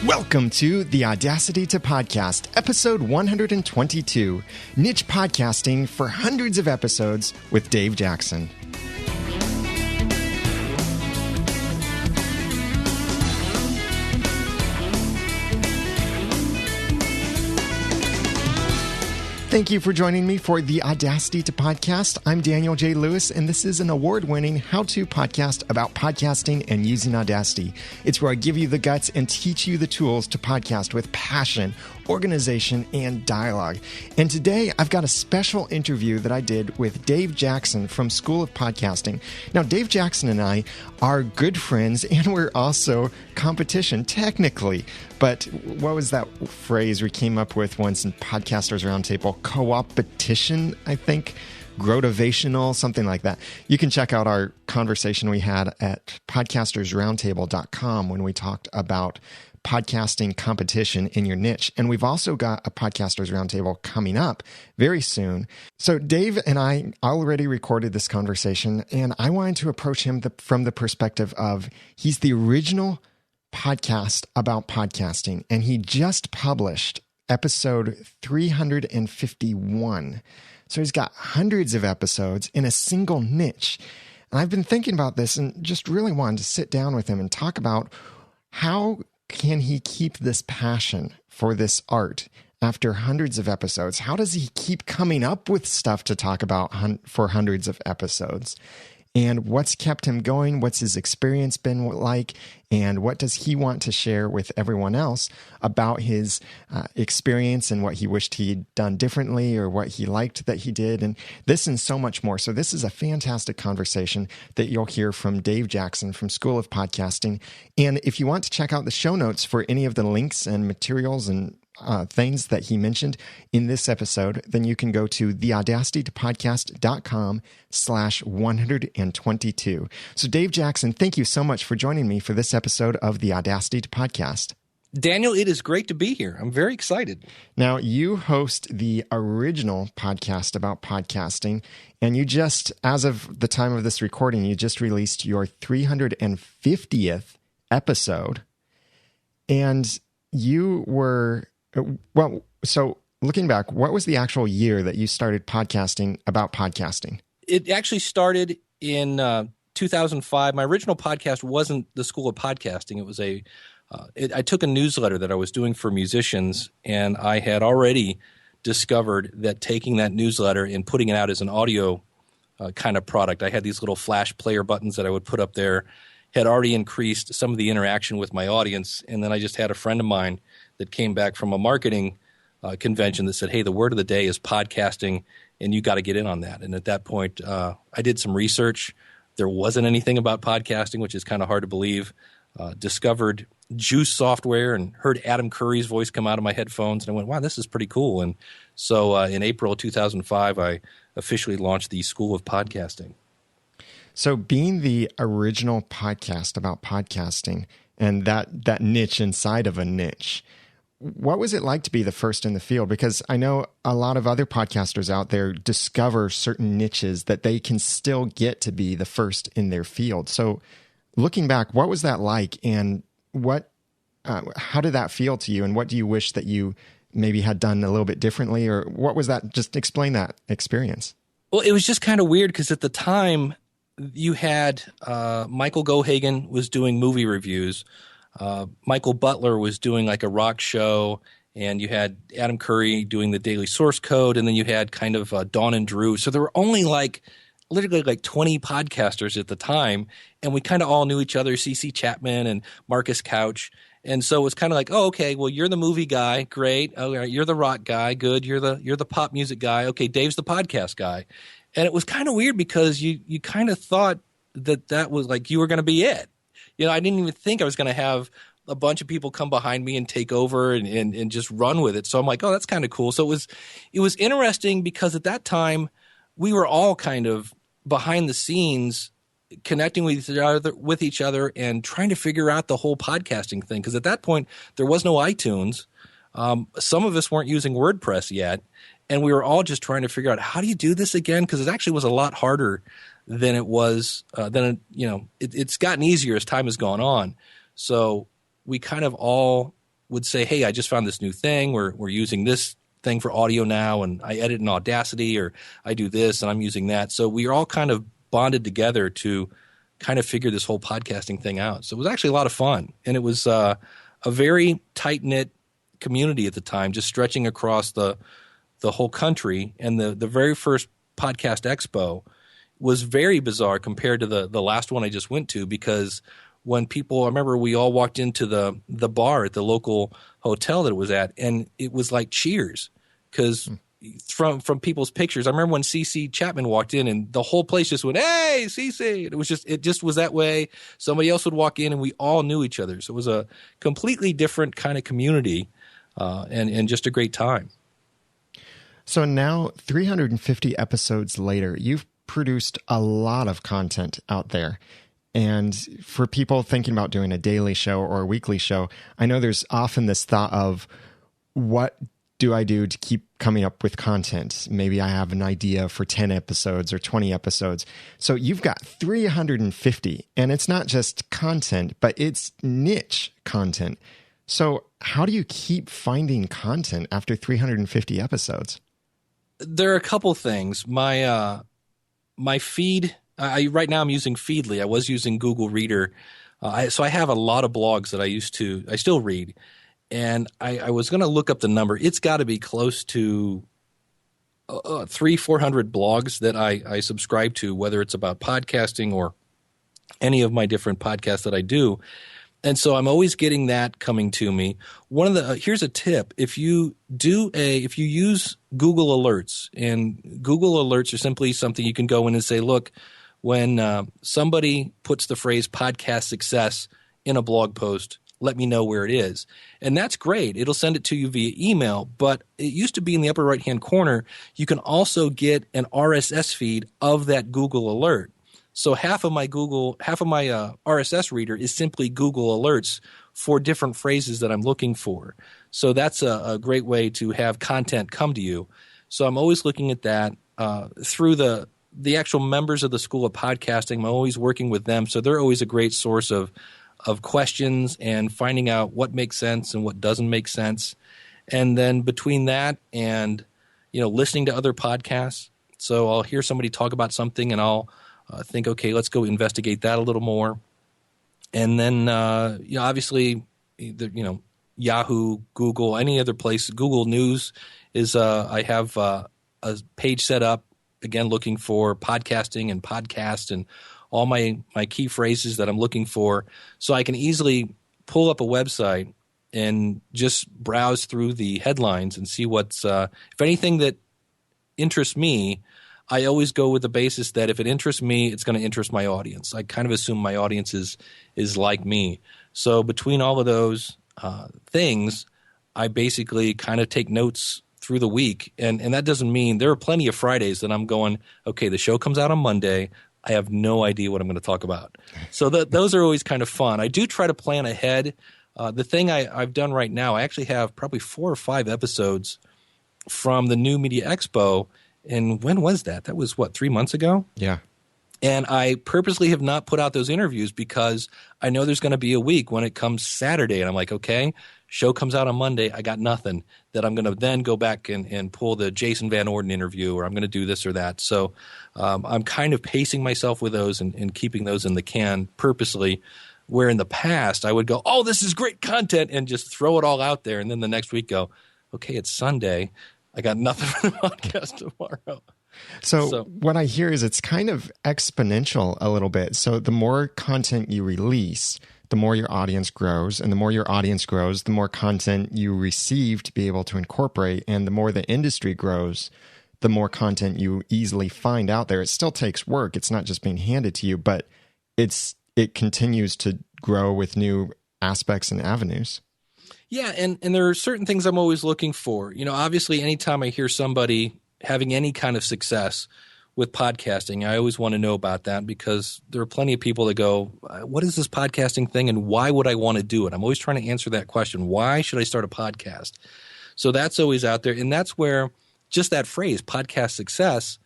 Welcome to the Audacity to Podcast, episode 122, Niche Podcasting for Hundreds of Episodes with Dave Jackson. Thank you for joining me for the Audacity to Podcast. I'm Daniel J. Lewis, and this is an award-winning how-to podcast about podcasting and using Audacity. It's where I give you the guts and teach you the tools to podcast with passion, organization, and dialogue. And today, I've got a special interview that I did with Dave Jackson from School of Podcasting. Now, Dave Jackson and I are good friends, and we're also competition, technically. But what was that phrase we came up with once in Podcasters Roundtable? Co-opetition, I think. Grotivational, something like that. You can check out our conversation we had at podcastersroundtable.com when we talked about podcasting competition in your niche. And we've also got a Podcasters Roundtable coming up very soon. So Dave and I already recorded this conversation, and I wanted to approach him from the perspective of he's the original podcast about podcasting, and he just published episode 351. So he's got hundreds of episodes in a single niche. And I've been thinking about this and just really wanted to sit down with him and talk about how can he keep this passion for this art after hundreds of episodes? How does he keep coming up with stuff to talk about for hundreds of episodes? And what's kept him going? What's his experience been like? And what does he want to share with everyone else about his experience and what he wished he'd done differently or what he liked that he did? And this and so much more. So this is a fantastic conversation that you'll hear from Dave Jackson from School of Podcasting. And if you want to check out the show notes for any of the links and materials and things that he mentioned in this episode, then you can go to theaudacitytopodcast.com/122. So Dave Jackson, thank you so much for joining me for this episode of the Audacity to Podcast. Daniel, it is great to be here. I'm very excited. Now, you host the original podcast about podcasting, and you just, as of the time of this recording, you just released your 350th episode. And you were... Well, so looking back, what was the actual year that you started podcasting about podcasting? It actually started in 2005. My original podcast wasn't the School of Podcasting. It was I took a newsletter that I was doing for musicians, and I had already discovered that taking that newsletter and putting it out as an audio kind of product, I had these little flash player buttons that I would put up there, had already increased some of the interaction with my audience. And then I just had a friend of mine that came back from a marketing convention that said, hey, the word of the day is podcasting, and you got to get in on that. And at that point, I did some research. There wasn't anything about podcasting, which is kind of hard to believe. Discovered Juice software and heard Adam Curry's voice come out of my headphones. And I went, wow, this is pretty cool. And so in April of 2005, I officially launched the School of Podcasting. So being the original podcast about podcasting and that niche inside of a niche, what was it like to be the first in the field? Because I know a lot of other podcasters out there discover certain niches that they can still get to be the first in their field. So looking back, what was that like, and how did that feel to you? And what do you wish that you maybe had done a little bit differently, or what was that? Just explain that experience. Well, it was just kind of weird because at the time you had Michael Gohagan was doing movie reviews. Michael Butler was doing like a rock show, and you had Adam Curry doing the Daily Source Code, and then you had kind of Dawn and Drew. So there were only literally 20 podcasters at the time, and we kind of all knew each other, CC Chapman and Marcus Couch. And so it was kind of like, oh, okay, well, you're the movie guy, great. Oh, you're the rock guy, good. You're the pop music guy. Okay, Dave's the podcast guy. And it was kind of weird because you kind of thought that was like you were going to be it. You know, I didn't even think I was going to have a bunch of people come behind me and take over and just run with it. So I'm like, oh, that's kind of cool. So it was interesting because at that time we were all kind of behind the scenes connecting with each other and trying to figure out the whole podcasting thing. Because at that point there was no iTunes. Some of us weren't using WordPress yet. And we were all just trying to figure out, how do you do this again? Because it actually was a lot harder than it was. It's gotten easier as time has gone on. So we kind of all would say, hey, I just found this new thing. We're using this thing for audio now, and I edit in Audacity, or I do this and I'm using that. So we are all kind of bonded together to kind of figure this whole podcasting thing out. So it was actually a lot of fun. And it was a very tight-knit community at the time, just stretching across the whole country. And the very first podcast expo was very bizarre compared to the last one I just went to, because when people – I remember we all walked into the bar at the local hotel that it was at, and it was like cheers because from people's pictures. I remember when CC Chapman walked in and the whole place just went, hey, CC. It just was that way. Somebody else would walk in and we all knew each other. So it was a completely different kind of community and just a great time. So now 350 episodes later, you've produced a lot of content out there. And for people thinking about doing a daily show or a weekly show, I know there's often this thought of, what do I do to keep coming up with content? Maybe I have an idea for 10 episodes or 20 episodes. So you've got 350, and it's not just content, but it's niche content. So how do you keep finding content after 350 episodes? There are a couple things. My feed, right now I'm using Feedly. I was using Google Reader. So I have a lot of blogs that I still read. And I was going to look up the number. It's got to be close to 300-400 blogs that I subscribe to, whether it's about podcasting or any of my different podcasts that I do. And so I'm always getting that coming to me. Here's a tip. If you use Google Alerts, and Google Alerts are simply something you can go in and say, look, when somebody puts the phrase podcast success in a blog post, let me know where it is. And that's great. It'll send it to you via email, but it used to be in the upper right-hand corner. You can also get an RSS feed of that Google alert. So half of my RSS reader is simply Google Alerts for different phrases that I'm looking for. So that's a great way to have content come to you. So I'm always looking at that through the actual members of the School of Podcasting. I'm always working with them. So they're always a great source of questions and finding out what makes sense and what doesn't make sense. And then between that and, listening to other podcasts. So I'll hear somebody talk about something and I'll think, okay, let's go investigate that a little more. And then, obviously, Yahoo, Google, any other place, Google News is, I have a page set up, again, looking for podcasting and podcast and all my key phrases that I'm looking for. So I can easily pull up a website and just browse through the headlines and see what's, if anything that interests me, I always go with the basis that if it interests me, it's going to interest my audience. I kind of assume my audience is like me. So between all of those things, I basically kind of take notes through the week. And that doesn't mean – there are plenty of Fridays that I'm going, okay, the show comes out on Monday. I have no idea what I'm going to talk about. So those are always kind of fun. I do try to plan ahead. The thing I've done right now, I actually have probably 4 or 5 episodes from the New Media Expo. And when was that? That was, 3 months ago? Yeah. And I purposely have not put out those interviews because I know there's going to be a week when it comes Saturday. And I'm like, okay, show comes out on Monday. I got nothing that I'm going to then go back and pull the Jason Van Orden interview, or I'm going to do this or that. So I'm kind of pacing myself with those and keeping those in the can purposely, where in the past I would go, oh, this is great content, and just throw it all out there. And then the next week go, okay, it's Sunday. I got nothing for the podcast tomorrow. So what I hear is it's kind of exponential a little bit. So the more content you release, the more your audience grows. And the more your audience grows, the more content you receive to be able to incorporate. And the more the industry grows, the more content you easily find out there. It still takes work. It's not just being handed to you, but it continues to grow with new aspects and avenues. Yeah, and there are certain things I'm always looking for. Obviously, anytime I hear somebody having any kind of success with podcasting, I always want to know about that, because there are plenty of people that go, what is this podcasting thing and why would I want to do it? I'm always trying to answer that question. Why should I start a podcast? So that's always out there. And that's where just that phrase, podcast success,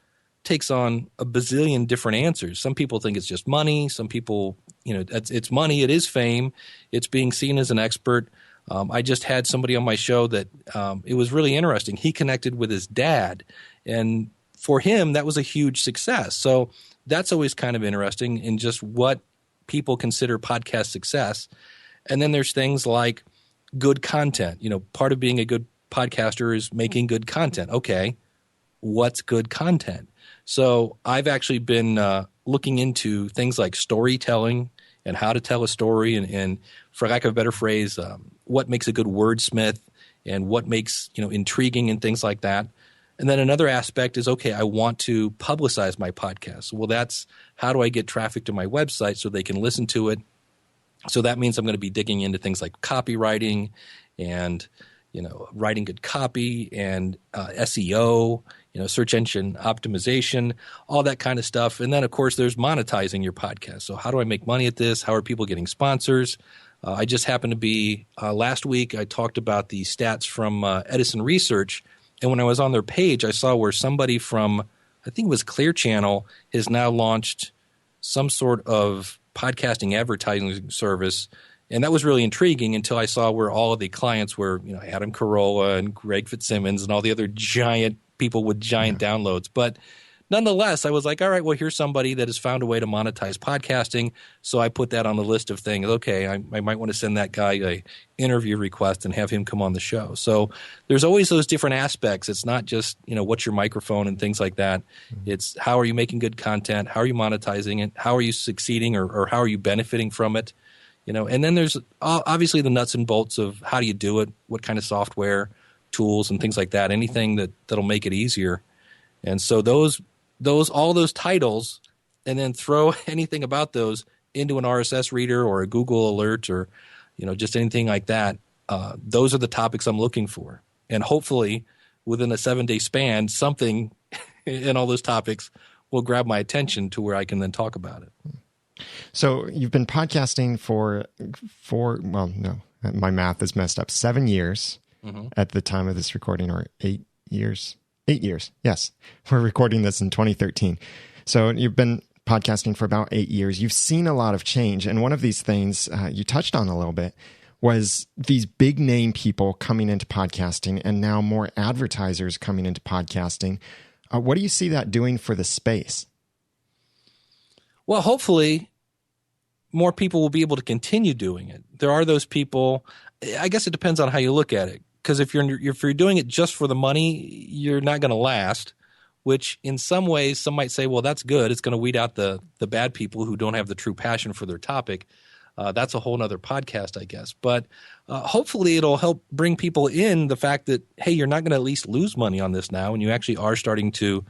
takes on a bazillion different answers. Some people think it's just money. Some people, it's money. It is fame. It's being seen as an expert. I just had somebody on my show that it was really interesting. He connected with his dad, and for him, that was a huge success. So that's always kind of interesting in just what people consider podcast success. And then there's things like good content. Part of being a good podcaster is making good content. Okay, what's good content? So I've actually been looking into things like storytelling and how to tell a story, and for lack of a better phrase, what makes a good wordsmith and what makes intriguing and things like that. And then another aspect is, okay, I want to publicize my podcast. Well, that's how do I get traffic to my website so they can listen to it? So that means I'm going to be digging into things like copywriting and writing good copy and SEO, search engine optimization, all that kind of stuff. And then, of course, there's monetizing your podcast. So how do I make money at this? How are people getting sponsors? I just happened to be last week I talked about the stats from Edison Research. And when I was on their page, I saw where somebody from, I think it was Clear Channel, has now launched some sort of podcasting advertising service. And that was really intriguing until I saw where all of the clients were, Adam Carolla and Greg Fitzsimmons and all the other giant people with giant downloads. But nonetheless, I was like, all right, well, here's somebody that has found a way to monetize podcasting. So I put that on the list of things. Okay, I might want to send that guy a interview request and have him come on the show. So there's always those different aspects. It's not just, what's your microphone and things like that. Mm-hmm. It's how are you making good content? How are you monetizing it? How are you succeeding or how are you benefiting from it? And then there's obviously the nuts and bolts of how do you do it, what kind of software, tools, and things like that, anything that'll make it easier. And so all those titles, and then throw anything about those into an RSS reader or a Google alert or, just anything like that. Those are the topics I'm looking for. And hopefully within a 7-day span, something in all those topics will grab my attention to where I can then talk about it. So you've been podcasting for my math is messed up, 7 years at the time of this recording, or 8 years. 8 years, yes. We're recording this in 2013. So you've been podcasting for about 8 years. You've seen a lot of change. And one of these things you touched on a little bit was these big name people coming into podcasting and now more advertisers coming into podcasting. What do you see that doing for the space? Well, hopefully more people will be able to continue doing it. There are those people, I guess it depends on how you look at it. Because if you're doing it just for the money, you're not going to last, which in some ways some might say, well, that's good. It's going to weed out the bad people who don't have the true passion for their topic. That's a whole nother podcast, I guess. But hopefully it'll help bring people in the fact that, hey, you're not going to at least lose money on this now, and you actually are starting to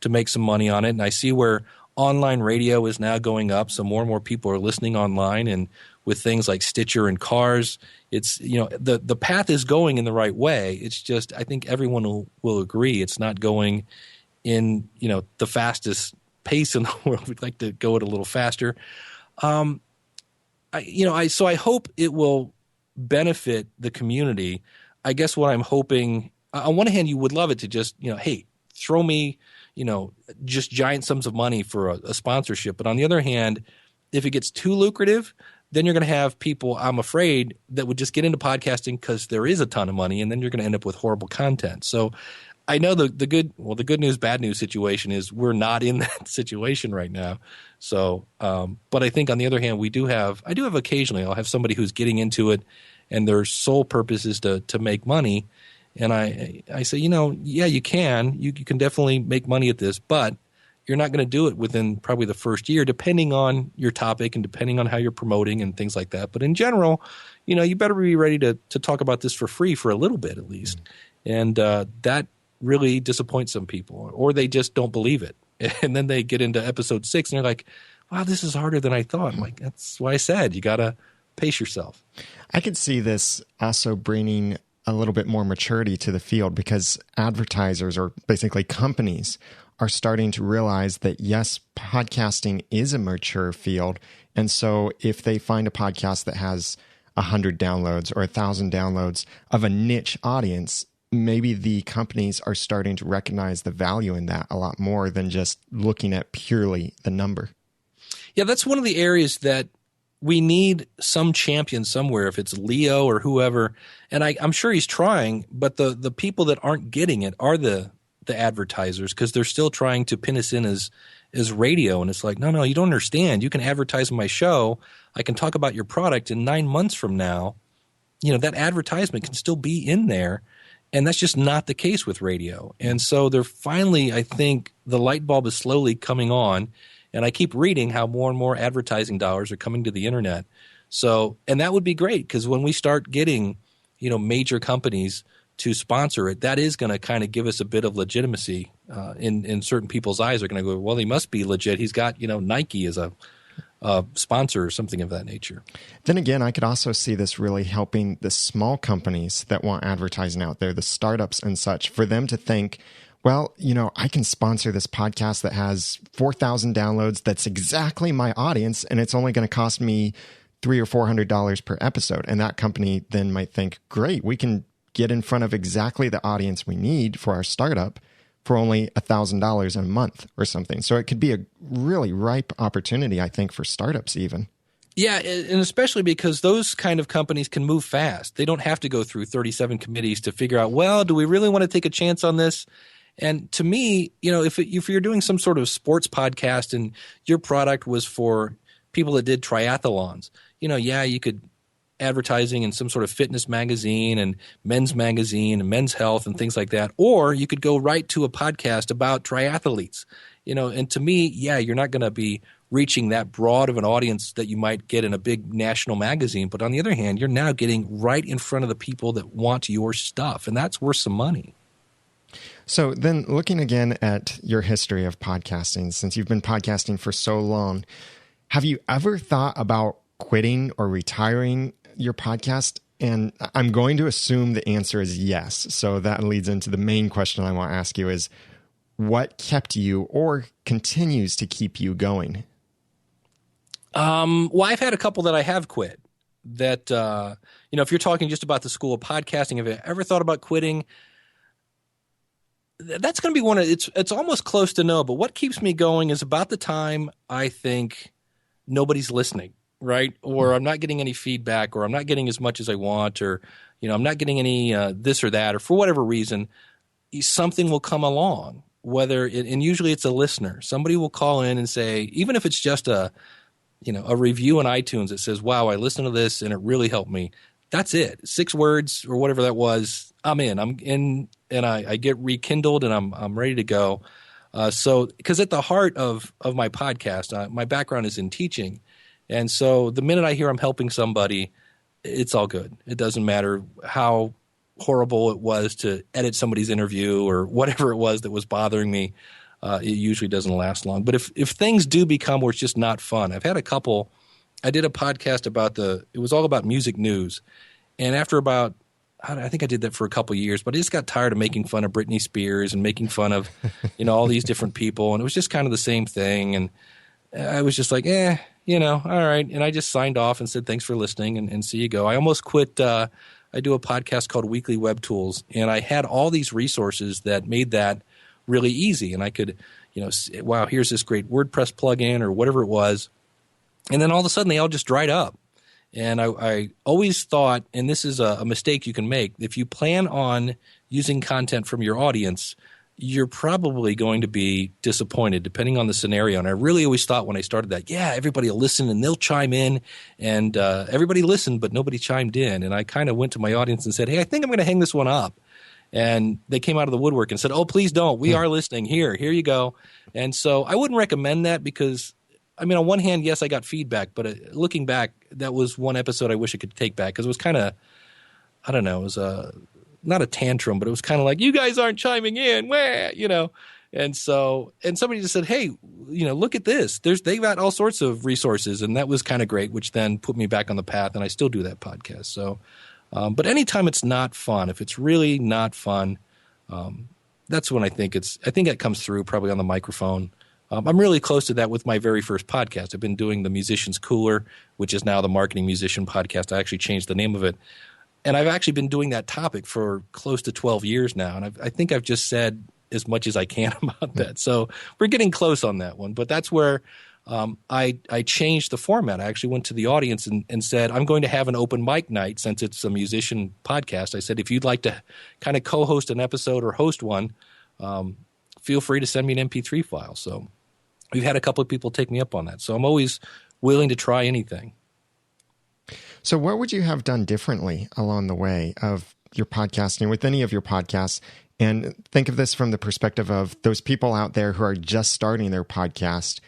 make some money on it. And I see where online radio is now going up, so more and more people are listening online, and with things like Stitcher and Cars, it's the path is going in the right way. It's just I think everyone will agree it's not going in the fastest pace in the world. We'd like to go it a little faster. So I hope it will benefit the community. I guess what I'm hoping, on one hand, you would love it to just hey, throw me just giant sums of money for a sponsorship. But on the other hand, if it gets too lucrative, then you're going to have people, I'm afraid, that would just get into podcasting because there is a ton of money, and then you're going to end up with horrible content. So I know the good news, bad news situation is we're not in that situation right now. So, but I think on the other hand, I do have occasionally, I'll have somebody who's getting into it and their sole purpose is to make money. And I say, yeah, you can definitely make money at this, but you're not going to do it within probably the first year, depending on your topic and depending on how you're promoting and things like that. But in general, you better be ready to talk about this for free for a little bit at least. And that really disappoints some people, or they just don't believe it. And then they get into episode 6 and they're like, wow, this is harder than I thought. I'm like, that's why I said you got to pace yourself. I could see this also bringing a little bit more maturity to the field, because advertisers, or basically companies, are starting to realize that, yes, podcasting is a mature field. And so if they find a podcast that has 100 downloads or 1,000 downloads of a niche audience, maybe the companies are starting to recognize the value in that a lot more than just looking at purely the number. Yeah, that's one of the areas that we need some champion somewhere, if it's Leo or whoever. And I'm sure he's trying, but the people that aren't getting it are the advertisers, because they're still trying to pin us in as radio. And it's like, no, you don't understand. You can advertise on my show. I can talk about your product, and 9 months from now, that advertisement can still be in there. And that's just not the case with radio. And so they're finally, I think, the light bulb is slowly coming on. And I keep reading how more and more advertising dollars are coming to the internet. So, and that would be great, because when we start getting, major companies to sponsor it, that is going to kind of give us a bit of legitimacy in certain people's eyes. They're going to go, well, he must be legit. He's got, Nike as a sponsor or something of that nature. Then again, I could also see this really helping the small companies that want advertising out there, the startups and such, for them to think, well, I can sponsor this podcast that has 4,000 downloads. That's exactly my audience, and it's only going to cost me $300 or $400 per episode. And that company then might think, great, we can get in front of exactly the audience we need for our startup for only $1,000 a month or something. So it could be a really ripe opportunity, I think, for startups even. Yeah, and especially because those kind of companies can move fast. They don't have to go through 37 committees to figure out, well, do we really want to take a chance on this? And to me, if you're doing some sort of sports podcast and your product was for people that did triathlons, you could advertising in some sort of fitness magazine and men's magazine and men's health and things like that. Or you could go right to a podcast about triathletes, and to me, you're not going to be reaching that broad of an audience that you might get in a big national magazine. But on the other hand, you're now getting right in front of the people that want your stuff, and that's worth some money. So then looking again at your history of podcasting, since you've been podcasting for so long, have you ever thought about quitting or retiring your podcast? And I'm going to assume the answer is yes. So that leads into the main question I want to ask you is, what kept you or continues to keep you going? Well, I've had a couple that I have quit that, if you're talking just about the school of podcasting, have you ever thought about quitting? That's going to be one of it's almost close to no, but what keeps me going is about the time I think nobody's listening, right? Or I'm not getting any feedback, or I'm not getting as much as I want, or, I'm not getting any this or that, or for whatever reason, something will come along, and usually it's a listener. Somebody will call in and say, even if it's just a review on iTunes that says, wow, I listened to this and it really helped me. That's it. 6 words or whatever that was. I'm in, and I get rekindled, and I'm ready to go. So, because at the heart of my podcast, my background is in teaching. And so the minute I hear I'm helping somebody, it's all good. It doesn't matter how horrible it was to edit somebody's interview or whatever it was that was bothering me. It usually doesn't last long. But if things do become where it's just not fun, I've had a couple. I did a podcast it was all about music news. And after about, I think I did that for a couple of years, but I just got tired of making fun of Britney Spears and making fun of, all these different people. And it was just kind of the same thing. And I was just like, all right. And I just signed off and said, thanks for listening, and see you go. I almost quit. I do a podcast called Weekly Web Tools, and I had all these resources that made that really easy. And I could, wow, here's this great WordPress plugin or whatever it was. And then all of a sudden they all just dried up. And I always thought, and this is a mistake you can make, if you plan on using content from your audience, you're probably going to be disappointed depending on the scenario. And I really always thought when I started that, everybody will listen and they'll chime in. And everybody listened, but nobody chimed in. And I kind of went to my audience and said, hey, I think I'm going to hang this one up. And they came out of the woodwork and said, oh, please don't. We are listening. Here you go. And so I wouldn't recommend that because, on one hand, yes, I got feedback. But looking back, that was one episode I wish I could take back because it was kind of, I don't know, it was not a tantrum, but it was kind of like, you guys aren't chiming in, And so, and somebody just said, hey, look at this. They've got all sorts of resources. And that was kind of great, which then put me back on the path. And I still do that podcast. So, but anytime it's not fun, if it's really not fun, that's when I think that comes through probably on the microphone. I'm really close to that with my very first podcast. I've been doing the Musician's Cooler, which is now the Marketing Musician Podcast. I actually changed the name of it. And I've actually been doing that topic for close to 12 years now. And I think I've just said as much as I can about that. So we're getting close on that one. But that's where I changed the format. I actually went to the audience and said, I'm going to have an open mic night since it's a musician podcast. I said, if you'd like to kind of co-host an episode or host one, feel free to send me an MP3 file. So we've had a couple of people take me up on that. So I'm always willing to try anything. So what would you have done differently along the way of your podcasting with any of your podcasts? And think of this from the perspective of those people out there who are just starting their podcast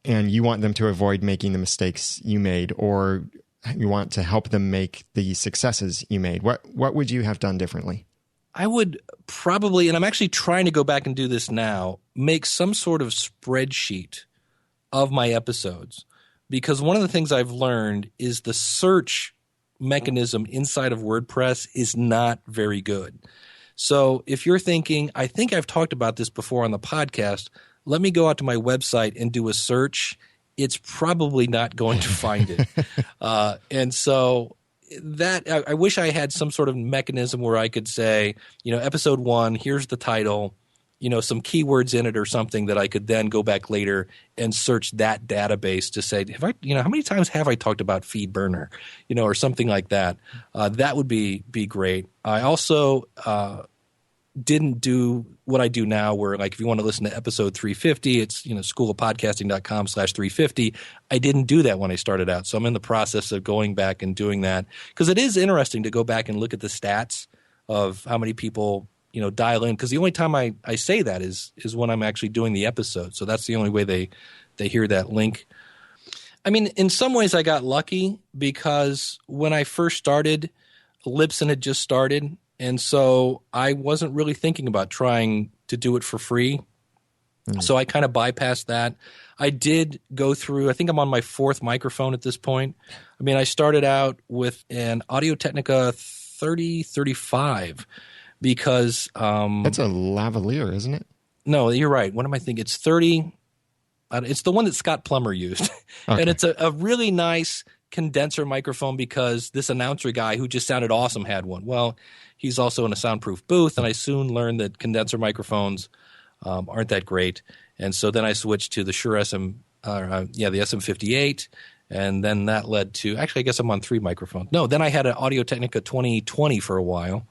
and you want them to avoid making the mistakes you made, or you want to help them make the successes you made. What would you have done differently? I would probably, and I'm actually trying to go back and do this now, make some sort of spreadsheet of my episodes. Because one of the things I've learned is the search mechanism inside of WordPress is not very good. So if you're thinking, I think I've talked about this before on the podcast, let me go out to my website and do a search, it's probably not going to find it. And so that I wish I had some sort of mechanism where I could say, episode 1, here's the title, some keywords in it or something that I could then go back later and search that database to say, how many times have I talked about feed burner, or something like that. That would be great. I also didn't do what I do now where, like, if you want to listen to episode 350, it's, schoolofpodcasting.com/350. I didn't do that when I started out. So I'm in the process of going back and doing that because it is interesting to go back and look at the stats of how many people, dial in. Because the only time I say that is when I'm actually doing the episode. So that's the only way they hear that link. I mean, in some ways I got lucky because when I first started, Libsyn had just started. And so I wasn't really thinking about trying to do it for free. So I kind of bypassed that. I did go through, I think I'm on my 4th microphone at this point. I mean, I started out with an Audio-Technica 3035 because that's a lavalier, isn't it? No, you're right. What am I thinking? It's 30. It's the one that Scott Plummer used. Okay. And it's a really nice condenser microphone because this announcer guy who just sounded awesome had one. Well, he's also in a soundproof booth, and I soon learned that condenser microphones aren't that great. And so then I switched to the Shure the SM58, and then that led to – actually, I guess I'm on 3 microphones. No, then I had an Audio-Technica 2020 for a while,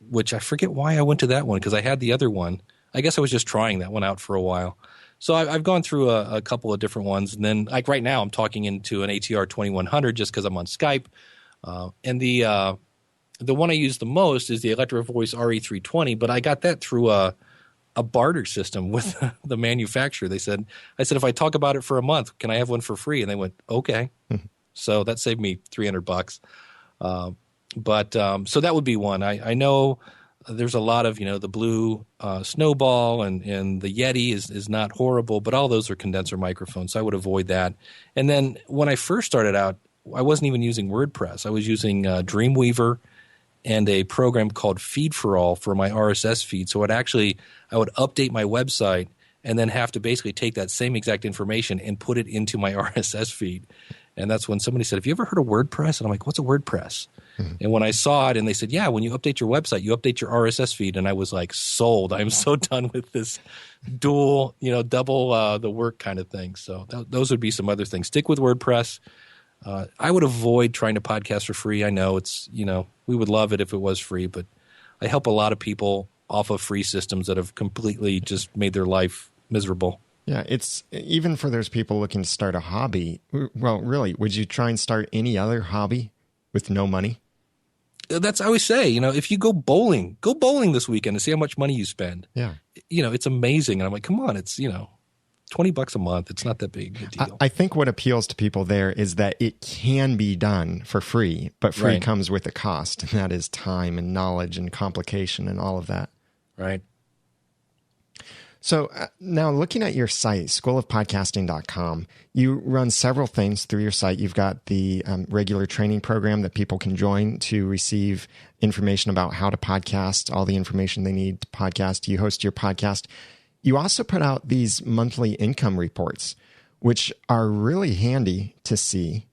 which I forget why I went to that one because I had the other one. I guess I was just trying that one out for a while. So I've gone through a couple of different ones. And then, like right now, I'm talking into an ATR 2100 just because I'm on Skype. And the one I use the most is the Electro Voice RE320, but I got that through a barter system with the manufacturer. I said, if I talk about it for a month, can I have one for free? And they went, okay. So that saved me $300. So that would be one. I know there's a lot of, the Blue Snowball and the Yeti is not horrible, but all those are condenser microphones, so I would avoid that. And then when I first started out, I wasn't even using WordPress. I was using Dreamweaver and a program called Feed for All for my RSS feed. So I would update my website and then have to basically take that same exact information and put it into my RSS feed. And that's when somebody said, have you ever heard of WordPress? And I'm like, what's a WordPress? And when I saw it and they said, yeah, when you update your website, you update your RSS feed. And I was like, sold. I'm so done with this double the work kind of thing. So those would be some other things. Stick with WordPress. I would avoid trying to podcast for free. I know it's, we would love it if it was free, but I help a lot of people off of free systems that have completely just made their life miserable. Yeah, it's even for those people looking to start a hobby. Well, really, would you try and start any other hobby with no money? That's I always say, if you go bowling this weekend and see how much money you spend. Yeah. It's amazing. And I'm like, come on, it's, $20 a month. It's not that big a deal. I think what appeals to people there is that it can be done for free, but free comes with a cost, and that is time and knowledge and complication and all of that. Right. So now looking at your site, schoolofpodcasting.com, you run several things through your site. You've got the regular training program that people can join to receive information about how to podcast, all the information they need to podcast. You host your podcast. You also put out these monthly income reports, which are really handy to see.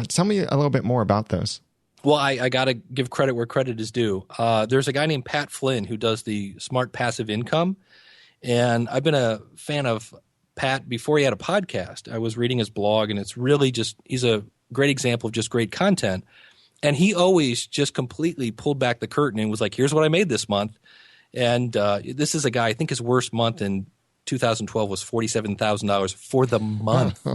Tell me a little bit more about those. Well, I got to give credit where credit is due. There's a guy named Pat Flynn who does the Smart Passive Income. And I've been a fan of Pat before he had a podcast. I was reading his blog, and it's really just – he's a great example of just great content. And he always just completely pulled back the curtain and was like, here's what I made this month. And this is a guy – I think his worst month in 2012 was $47,000 for the month.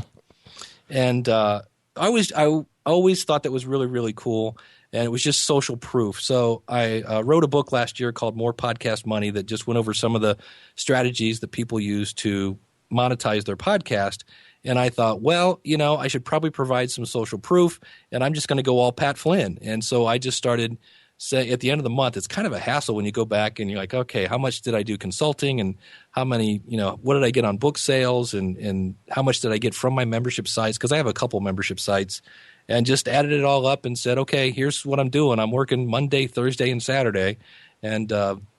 And I always thought that was really, really cool. And it was just social proof. So I wrote a book last year called More Podcast Money that just went over some of the strategies that people use to monetize their podcast. And I thought, well, I should probably provide some social proof, and I'm just going to go all Pat Flynn. And so I just started say at the end of the month, it's kind of a hassle when you go back and you're like, okay, how much did I do consulting, and how many, what did I get on book sales, and how much did I get from my membership sites? Because I have a couple membership sites. And just added it all up and said, okay, here's what I'm doing. I'm working Monday, Thursday, and Saturday, and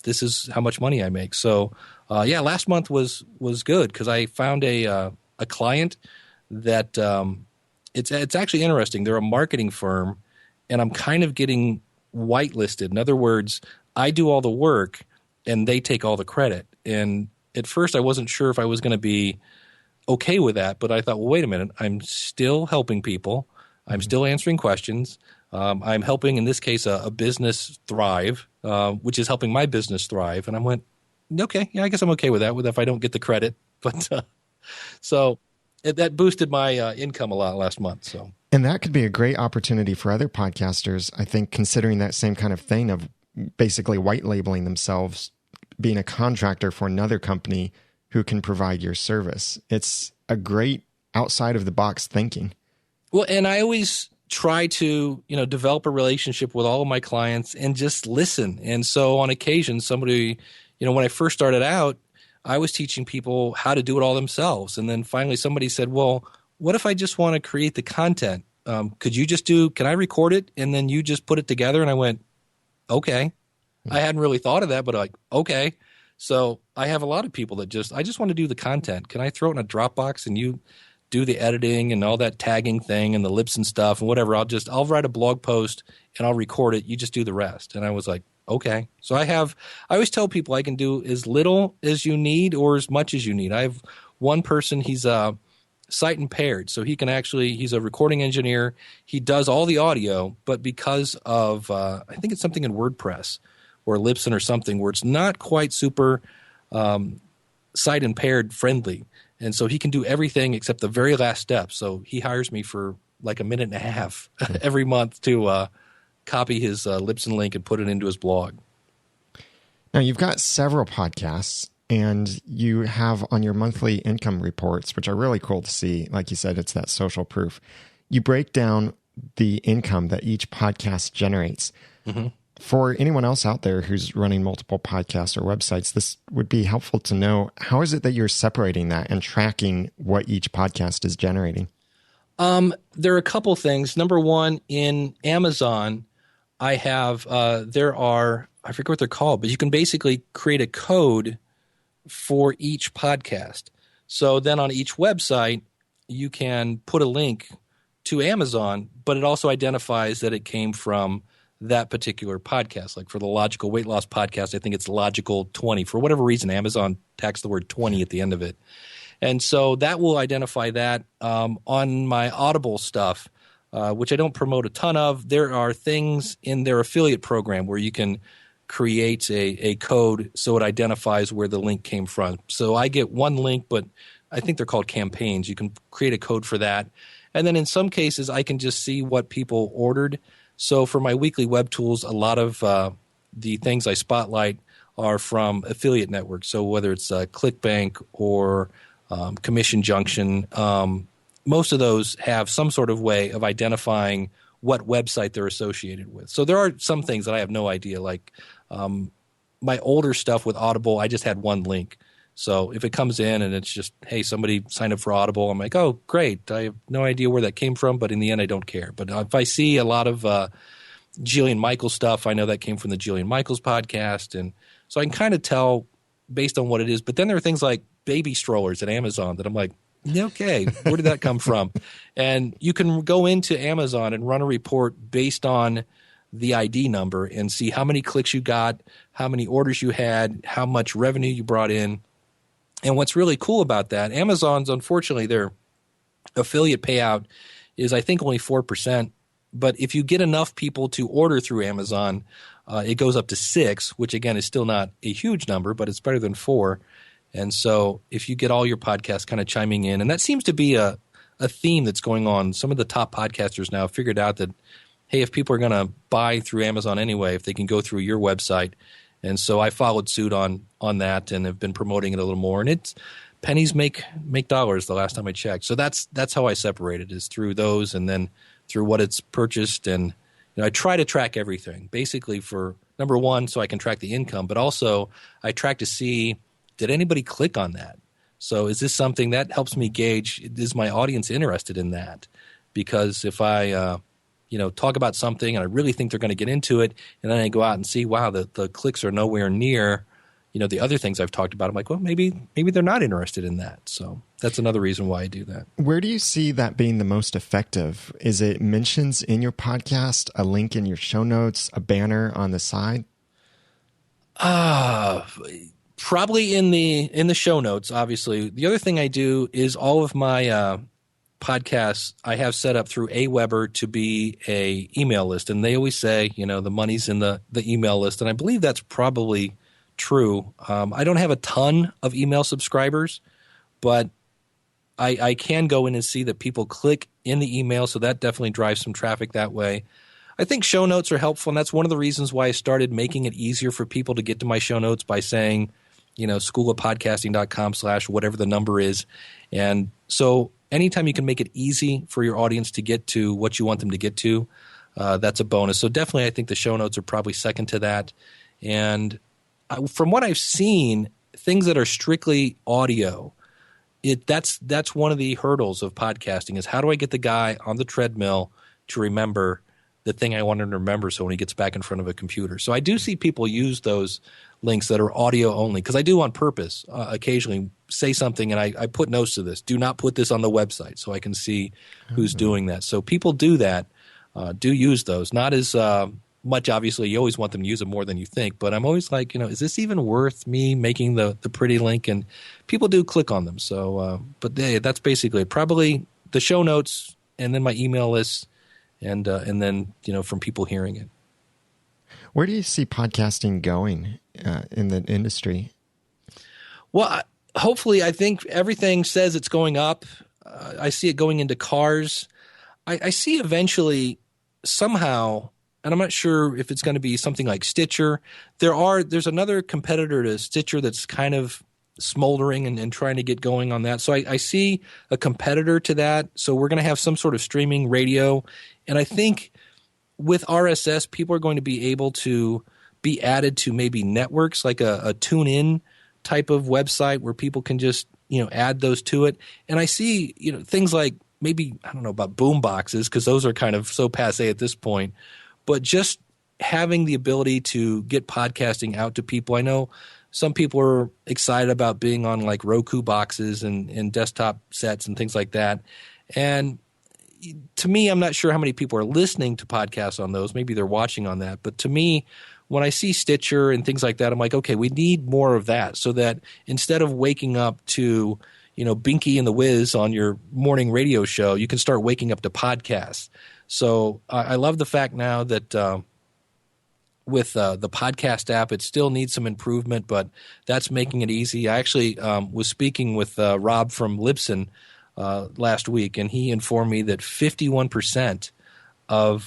this is how much money I make. So, last month was good because I found a client that it's actually interesting. They're a marketing firm, and I'm kind of getting whitelisted. In other words, I do all the work, and they take all the credit. And at first, I wasn't sure if I was going to be okay with that, but I thought, well, wait a minute. I'm still helping people. I'm still answering questions. I'm helping, in this case, a business thrive, which is helping my business thrive. And I went, okay, yeah, I guess I'm okay with that, if I don't get the credit. But that boosted my income a lot last month. So, and that could be a great opportunity for other podcasters, I think, considering that same kind of thing of basically white labeling themselves, being a contractor for another company who can provide your service. It's a great outside of the box thinking. Well, and I always try to, develop a relationship with all of my clients and just listen. And so on occasion, somebody, when I first started out, I was teaching people how to do it all themselves. And then finally somebody said, well, what if I just want to create the content? Can I record it and then you just put it together? And I went, okay. I hadn't really thought of that, but okay. So I have a lot of people that I just want to do the content. Can I throw it in a Dropbox and you do the editing and all that tagging thing and the lips and stuff and whatever? I'll write a blog post and I'll record it. You just do the rest. And I was like, okay. So I always tell people I can do as little as you need or as much as you need. I have one person, he's sight impaired. So he's a recording engineer. He does all the audio, but because of, I think it's something in WordPress or Libsyn or something where it's not quite super sight impaired friendly. And so he can do everything except the very last step. So he hires me for like a minute and a half every month to copy his Libsyn link and put it into his blog. Now, you've got several podcasts, and you have on your monthly income reports, which are really cool to see. Like you said, it's that social proof. You break down the income that each podcast generates. Mm-hmm. For anyone else out there who's running multiple podcasts or websites, this would be helpful to know. How is it that you're separating that and tracking what each podcast is generating? There are a couple things. Number one, in Amazon, I have I forget what they're called, but you can basically create a code for each podcast. So then on each website, you can put a link to Amazon, but it also identifies that it came from that particular podcast. Like for the Logical Weight Loss podcast, I think it's Logical 20. For whatever reason, Amazon tacks the word 20 at the end of it. And so that will identify that. On my Audible stuff, which I don't promote a ton of, there are things in their affiliate program where you can create a code so it identifies where the link came from. So I get one link, but I think they're called campaigns. You can create a code for that. And then in some cases, I can just see what people ordered. So for my weekly web tools, a lot of the things I spotlight are from affiliate networks. So whether it's ClickBank or Commission Junction, most of those have some sort of way of identifying what website they're associated with. So there are some things that I have no idea. Like my older stuff with Audible, I just had one link. So if it comes in and it's just, hey, somebody signed up for Audible, I'm like, oh, great. I have no idea where that came from, but in the end, I don't care. But if I see a lot of Jillian Michaels stuff, I know that came from the Jillian Michaels podcast. And so I can kind of tell based on what it is. But then there are things like baby strollers at Amazon that I'm like, okay, where did that come from? And you can go into Amazon and run a report based on the ID number and see how many clicks you got, how many orders you had, how much revenue you brought in. And what's really cool about that, Amazon's, unfortunately, their affiliate payout is, I think, only 4%. But if you get enough people to order through Amazon, it goes up to 6, which, again, is still not a huge number, but it's better than 4. And so if you get all your podcasts kind of chiming in, and that seems to be a theme that's going on. Some of the top podcasters now have figured out that, hey, if people are going to buy through Amazon anyway, if they can go through your website. And so I followed suit on that and have been promoting it a little more. And it's pennies make dollars the last time I checked. So that's how I separate it, is through those and then through what it's purchased. And I try to track everything, basically, for number one, so I can track the income, but also I track to see, did anybody click on that? So is this something that helps me gauge, is my audience interested in that? Because if I talk about something and I really think they're going to get into it, and then I go out and see, wow, the clicks are nowhere near, the other things I've talked about. I'm like, well, maybe they're not interested in that. So that's another reason why I do that. Where do you see that being the most effective? Is it mentions in your podcast, a link in your show notes, a banner on the side? Probably in the show notes, obviously. The other thing I do is all of my podcasts I have set up through Aweber to be a email list. And they always say, the money's in the email list. And I believe that's probably true. I don't have a ton of email subscribers, but I can go in and see that people click in the email. So that definitely drives some traffic that way. I think show notes are helpful. And that's one of the reasons why I started making it easier for people to get to my show notes by saying, schoolofpodcasting.com/whatever the number is. And so anytime you can make it easy for your audience to get to what you want them to get to, that's a bonus. So definitely I think the show notes are probably second to that. And from what I've seen, things that are strictly audio, that's one of the hurdles of podcasting, is how do I get the guy on the treadmill to remember the thing I want him to remember so when he gets back in front of a computer. So I do see people use those links that are audio only, because I do on purpose occasionally say something and I put notes to this. Do not put this on the website, so I can see who's doing that. So people do that, do use those. Not as much, obviously. You always want them to use it more than you think, but I'm always like, is this even worth me making the pretty link? And people do click on them. So, but that's basically it. Probably the show notes and then my email list, and then from people hearing it. Where do you see podcasting going in the industry? Well, hopefully, I think everything says it's going up. I see it going into cars. I see eventually somehow, and I'm not sure if it's going to be something like Stitcher. There's another competitor to Stitcher that's kind of smoldering and trying to get going on that. So I see a competitor to that. So we're going to have some sort of streaming radio. And I think with RSS, people are going to be able to be added to maybe networks, like a tune-in type of website where people can just, add those to it. And I see, things like maybe, I don't know about boom boxes, because those are kind of so passé at this point, but just having the ability to get podcasting out to people. I know some people are excited about being on like Roku boxes and desktop sets and things like that. And to me, I'm not sure how many people are listening to podcasts on those. Maybe they're watching on that. But to me, when I see Stitcher and things like that, I'm like, okay, we need more of that, so that instead of waking up to, Binky and the Wiz on your morning radio show, you can start waking up to podcasts. So I love the fact now that with the podcast app, it still needs some improvement, but that's making it easy. I actually was speaking with Rob from Libsyn last week, and he informed me that 51% of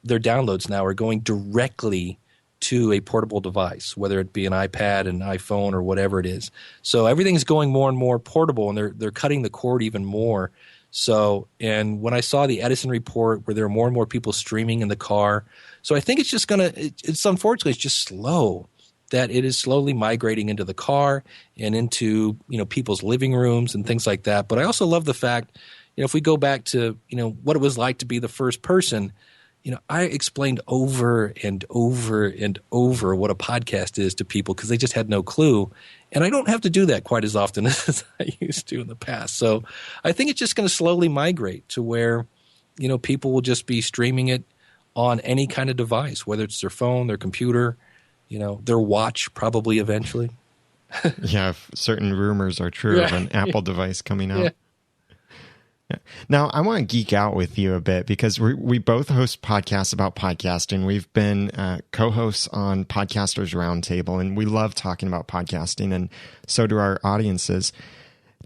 their downloads now are going directly to a portable device, whether it be an iPad, an iPhone, or whatever it is. So everything's going more and more portable, and they're cutting the cord even more. So, and when I saw the Edison report where there are more and more people streaming in the car, so I think it's just it's unfortunately, it's just slow, that it is slowly migrating into the car and into, people's living rooms and things like that. But I also love the fact, if we go back to, what it was like to be the first person, I explained over and over and over what a podcast is to people because they just had no clue. And I don't have to do that quite as often as I used to in the past. So I think it's just going to slowly migrate to where, people will just be streaming it on any kind of device, whether it's their phone, their computer, their watch probably eventually. Yeah, if certain rumors are true of an Apple device coming out. Yeah. Now, I want to geek out with you a bit because we both host podcasts about podcasting. We've been co-hosts on Podcasters Roundtable, and we love talking about podcasting, and so do our audiences.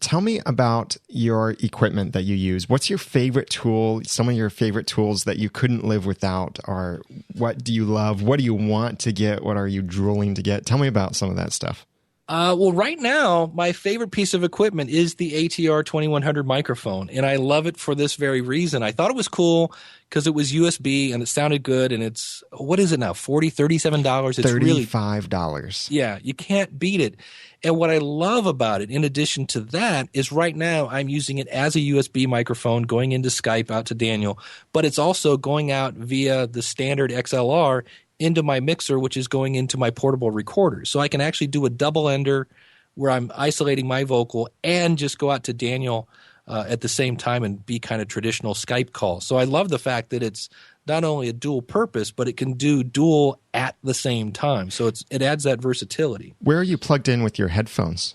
Tell me about your equipment that you use. What's your favorite tool, some of your favorite tools that you couldn't live without, or what do you love? What do you want to get? What are you drooling to get? Tell me about some of that stuff. Well, right now, my favorite piece of equipment is the ATR 2100 microphone, and I love it for this very reason. I thought it was cool because it was USB and it sounded good, and it's, what is it now, $40, $37? It's $35. Yeah, you can't beat it. And what I love about it, in addition to that, is right now I'm using it as a USB microphone going into Skype out to Daniel, but it's also going out via the standard XLR into my mixer, which is going into my portable recorder. So I can actually do a double ender where I'm isolating my vocal and just go out to Daniel at the same time and be kind of traditional Skype call. So I love the fact that it's not only a dual purpose, but it can do dual at the same time. So it adds that versatility. Where are you plugged in with your headphones?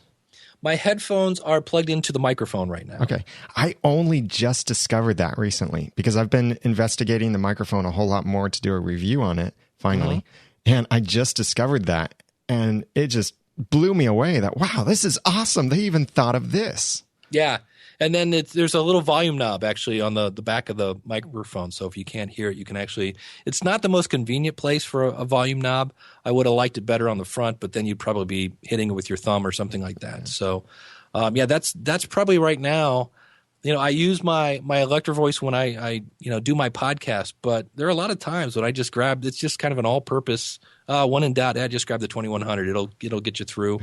My headphones are plugged into the microphone right now. Okay. I only just discovered that recently because I've been investigating the microphone a whole lot more to do a review on it. Finally. And I just discovered that, and it just blew me away that, wow, this is awesome. They even thought of this. Yeah. And then there's a little volume knob actually on the back of the microphone. So if you can't hear it, you can actually – it's not the most convenient place for a volume knob. I would have liked it better on the front, but then you'd probably be hitting it with your thumb or something like that. So, that's probably right now – I use my Electro Voice when I do my podcast, but there are a lot of times when I just grab, it's just kind of an all-purpose, one in doubt, just grab the 2100. It'll get you through.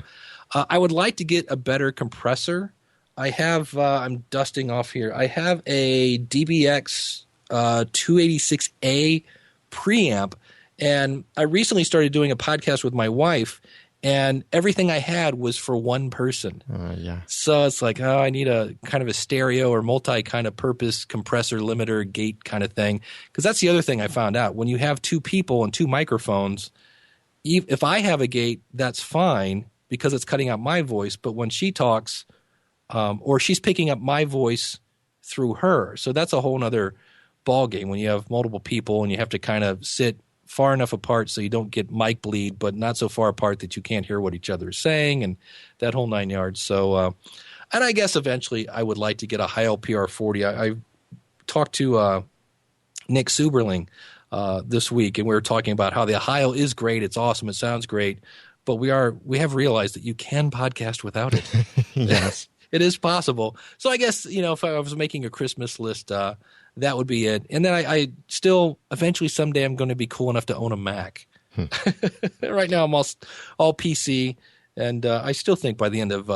I would like to get a better compressor. I have, I'm dusting off here. I have a DBX 286A preamp, and I recently started doing a podcast with my wife, and everything I had was for one person. Yeah. So it's like, I need a kind of a stereo or multi kind of purpose compressor, limiter, gate kind of thing. Because that's the other thing I found out. When you have two people and two microphones, if I have a gate, that's fine because it's cutting out my voice. But when she talks, or she's picking up my voice through her. So that's a whole nother ball game when you have multiple people and you have to kind of sit far enough apart so you don't get mic bleed, but not so far apart that you can't hear what each other is saying and that whole 9 yards. So, and I guess eventually I would like to get a Heil PR40. I talked to Nick Suberling this week, and we were talking about how the Heil is great. It's awesome. It sounds great. But we have realized that you can podcast without it. Yes. It is possible. So I guess, if I was making a Christmas list, that would be it. And then I still, eventually someday I'm going to be cool enough to own a Mac. Right now I'm all PC, and I still think by the end of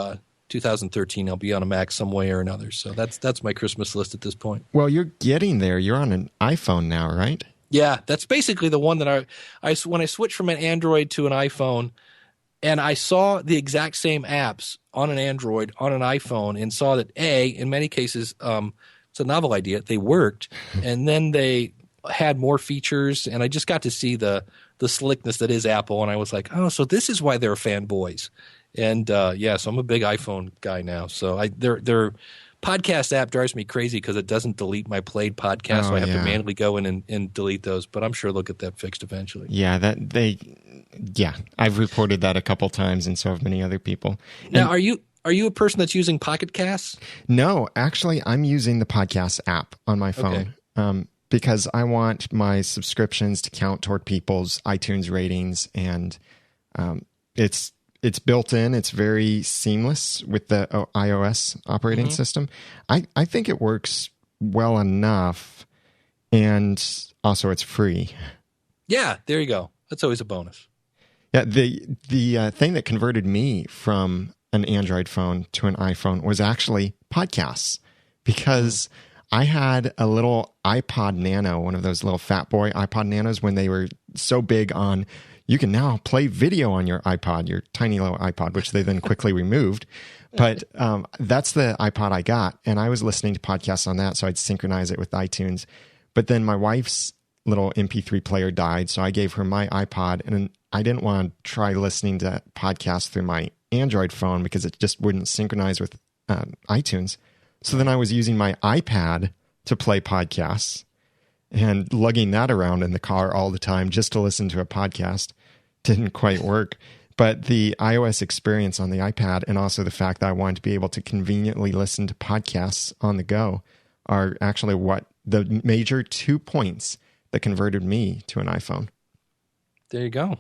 2013 I'll be on a Mac some way or another. So that's my Christmas list at this point. Well, you're getting there. You're on an iPhone now, right? Yeah, that's basically the one that when I switched from an Android to an iPhone, and I saw the exact same apps on an Android, on an iPhone, and saw that in many cases, it's a novel idea. They worked, and then they had more features, and I just got to see the slickness that is Apple, and I was like, oh, so this is why they're fanboys. And so I'm a big iPhone guy now. So their podcast app drives me crazy because it doesn't delete my played podcast, so I have to manually go in and delete those. But I'm sure they'll get that fixed eventually. Yeah, I've reported that a couple times, and so have many other people. Now, are you a person that's using Pocket Casts? No, actually, I'm using the podcast app on my phone because I want my subscriptions to count toward people's iTunes ratings, and it's built in. It's very seamless with the iOS operating system. I think it works well enough, and also it's free. Yeah, there you go. That's always a bonus. Yeah, the thing that converted me from an Android phone to an iPhone was actually podcasts, because I had a little iPod Nano, one of those little fat boy iPod Nanos, when they were so big on, you can now play video on your iPod, your tiny little iPod, which they then quickly removed. But that's the iPod I got, and I was listening to podcasts on that, so I'd synchronize it with iTunes. But then my wife's little MP3 player died, so I gave her my iPod, and I didn't want to try listening to podcasts through my Android phone because it just wouldn't synchronize with iTunes. So then I was using my iPad to play podcasts and lugging that around in the car all the time just to listen to a podcast. Didn't quite work. But the iOS experience on the iPad and also the fact that I wanted to be able to conveniently listen to podcasts on the go are actually what the major 2 points that converted me to an iPhone. There you go.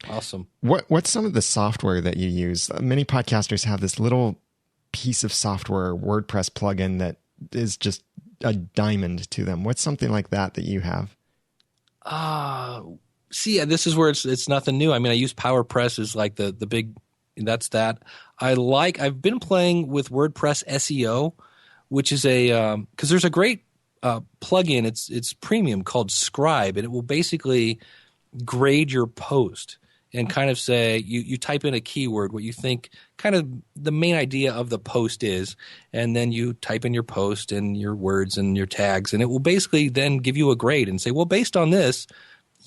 Awesome. What's some of the software that you use? Many podcasters have this little piece of software, WordPress plugin that is just a diamond to them. What's something like that you have? See, this is where it's nothing new. I mean, I use PowerPress as like the big, that's that. I've been playing with WordPress SEO, which is because there's a great plugin. It's premium called Scribe, and it will basically grade your post and kind of say, you type in a keyword, what you think kind of the main idea of the post is, and then you type in your post and your words and your tags, and it will basically then give you a grade and say, well, based on this,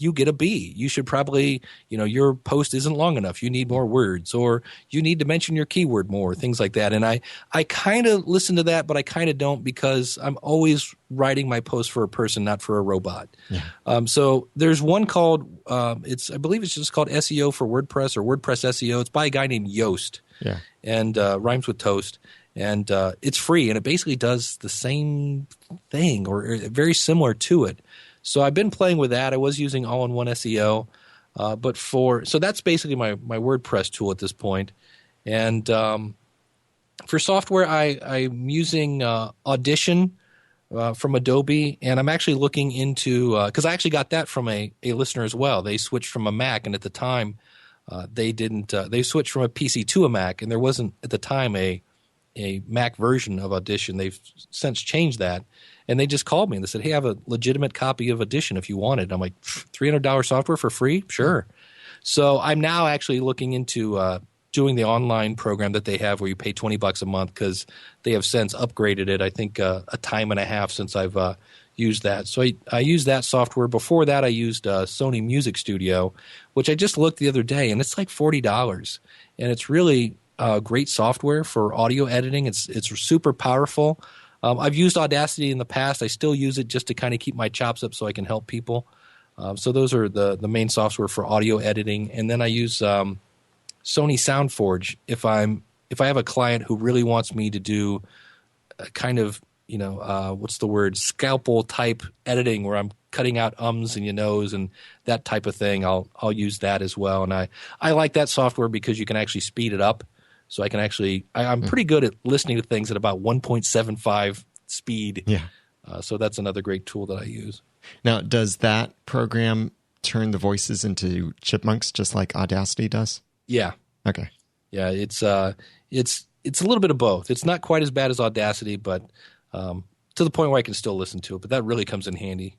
you get a B. You should probably, your post isn't long enough. You need more words, or you need to mention your keyword more, things like that. And I kind of listen to that, but I kind of don't, because I'm always writing my post for a person, not for a robot. Yeah. So there's one called, I believe it's just called SEO for WordPress, or WordPress SEO. It's by a guy named Yoast. Yeah. And rhymes with toast. And it's free, and it basically does the same thing or very similar to it. So I've been playing with that. I was using all-in-one SEO, so that's basically my WordPress tool at this point. And for software, I'm using Audition from Adobe, and I'm actually looking into because I actually got that from a listener as well. They switched from a Mac, and at the time they didn't. They switched from a PC to a Mac, and there wasn't at the time a Mac version of Audition. They've since changed that. And they just called me and they said, hey, I have a legitimate copy of Audition if you want it. I'm like, $300 software for free? Sure. So I'm now actually looking into doing the online program that they have where you pay $20 a month, because they have since upgraded it, I think, a time and a half since I've used that. So I used that software. Before that, I used Sony Music Studio, which I just looked the other day, and it's like $40. And it's really great software for audio editing. It's super powerful. I've used Audacity in the past. I still use it just to kind of keep my chops up so I can help people. So those are the main software for audio editing. And then I use Sony SoundForge if I have a client who really wants me to do a kind of, what's the word, scalpel type editing where I'm cutting out ums and and that type of thing. I'll use that as well. And I like that software because you can actually speed it up. So I can actually – I'm pretty good at listening to things at about 1.75 speed. Yeah. So that's another great tool that I use. Now, does that program turn the voices into chipmunks just like Audacity does? Yeah. Okay. Yeah, it's a little bit of both. It's not quite as bad as Audacity, but to the point where I can still listen to it. But that really comes in handy.